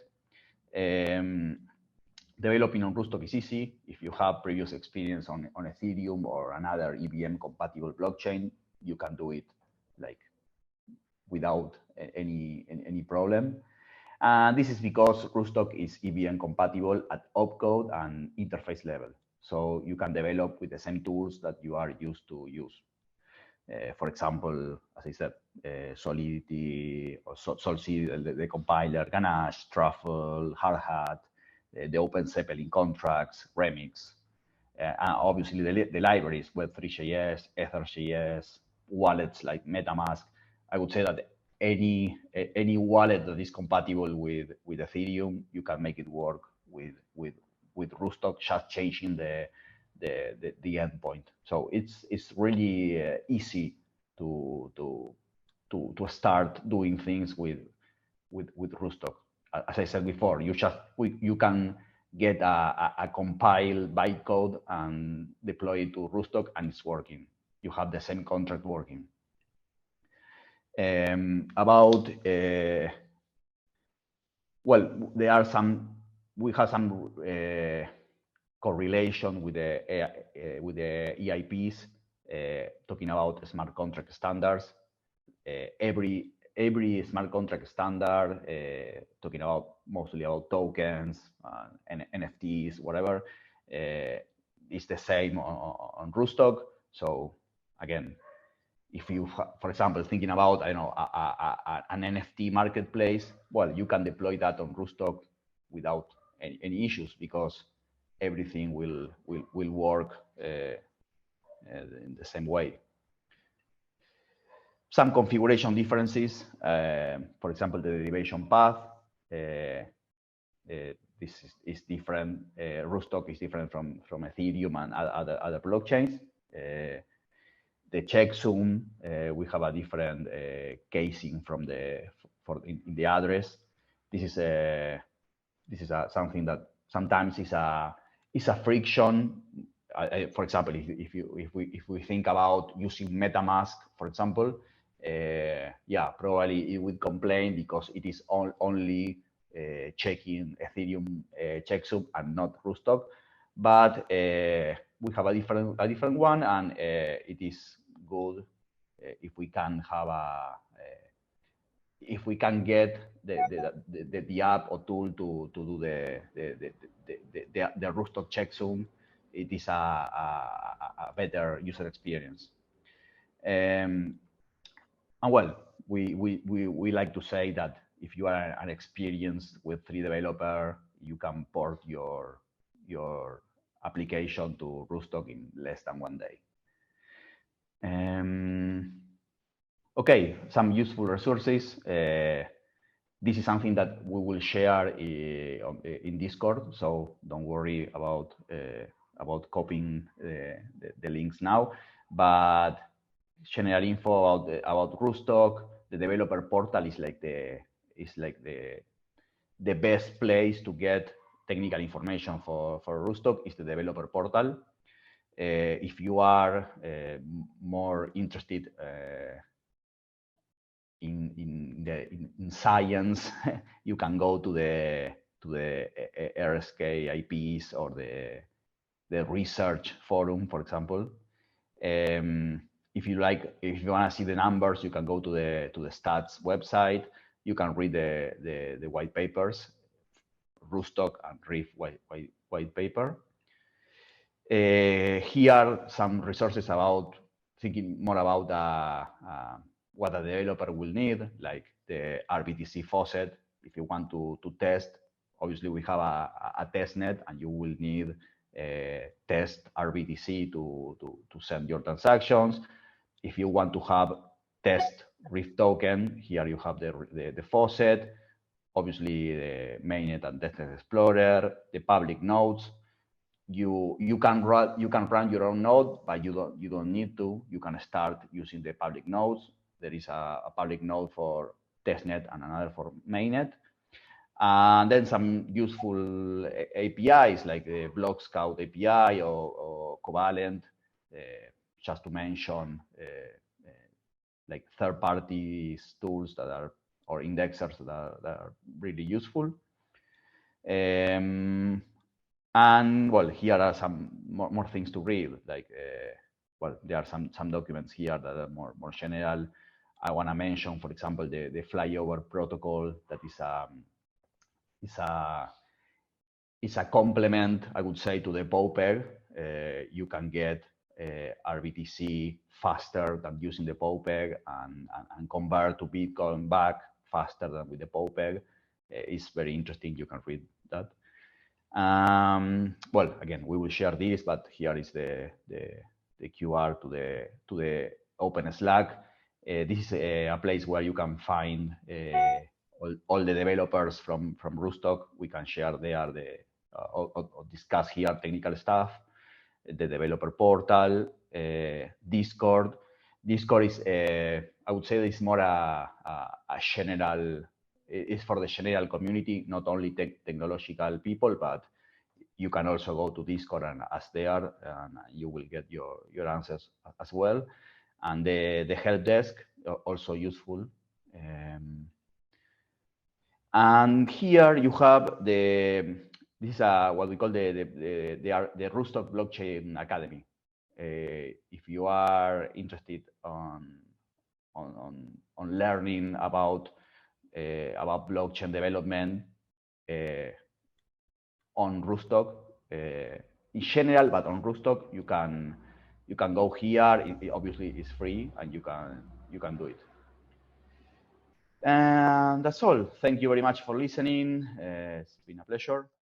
[SPEAKER 4] Developing on Rootstock is easy. If you have previous experience on Ethereum or another EVM compatible blockchain, you can do it without any problem. And this is because Rootstock is EVM compatible at opcode and interface level. So you can develop with the same tools that you are used to use. For example, as I said, Solidity, or Solseed, the compiler, Ganache, Truffle, Hardhat, the Open Zeppelin contracts, Remix, and obviously the libraries, Web3.js, Ether.js, wallets like MetaMask. I would say that any wallet that is compatible with Ethereum, you can make it work with Rootstock, just changing the endpoint. So it's really easy to start doing things with Rootstock. As I said before, you can get a compiled bytecode and deploy it to Rootstock, and it's working. You have the same contract working. About well, there are some. We have some correlation with the EIPs, talking about smart contract standards. Every smart contract standard, talking about mostly about tokens and NFTs, whatever, is the same on Rootstock. So again, if you, for example, thinking about, I don't know, an NFT marketplace, well, you can deploy that on Rootstock without any issues, because everything will work in the same way. Some configuration differences, for example, the derivation path. This is different. Rootstock is different from Ethereum and other blockchains. The checksum, we have a different casing from in the address. This is something that sometimes is a friction. For example, if we think about using MetaMask, for example, yeah, probably it would complain because it is only checking Ethereum checksum and not Rootstock. But we have a different one, and it is good if we can have if we can get the app or tool to do the Rootstock checksum. It is a better user experience. And well, we like to say that if you are an experienced Web3 developer, you can port your application to Rootstock in less than 1 day. Okay, some useful resources. This is something that we will share in Discord, so don't worry about copying the links now. But general info about Rootstock, the developer portal is like the best place to get technical information for Rootstock is the developer portal. If you are more interested in science, you can go to the RSK IPs or the research forum, for example. If you want to see the numbers, you can go to the stats website. You can read the white papers, Rootstock and Reef white paper. Here are some resources about thinking more about what a developer will need, like the RBTC faucet. If you want to test, obviously we have a testnet, and you will need test RBTC to send your transactions. If you want to have test Reef token, here you have the faucet, obviously the mainnet and testnet explorer, the public nodes. You can run your own node, but you don't need to. You can start using the public nodes. There is a public node for testnet and another for mainnet. And then some useful APIs like the Block Scout API or Covalent, just to mention like third-party tools that are, or indexers that are really useful. And well, here are some more things to read. Like, well, there are some documents here that are more general. I want to mention, for example, the flyover protocol that is a complement, I would say, to the POPEG. You can get RBTC faster than using the POPEG and convert to Bitcoin back faster than with the POPEG. It's very interesting. You can read that. Well, again, we will share this, but here is the QR to the open Slack. This is a place where you can find all the developers from Rootstock. We can share there or discuss here technical stuff. The developer portal, Discord. Discord is, I would say, it's more a general. It's for the general community, not only technological people, but you can also go to Discord and ask there, and you will get your answers as well. And the help desk, also useful. And here you have this is what we call the Rootstock Blockchain Academy. If you are interested on learning about blockchain development on Rootstock in general, but on Rootstock you can go here. Obviously, it's free, and you can do it. And that's all. Thank you very much for listening. It's been a pleasure.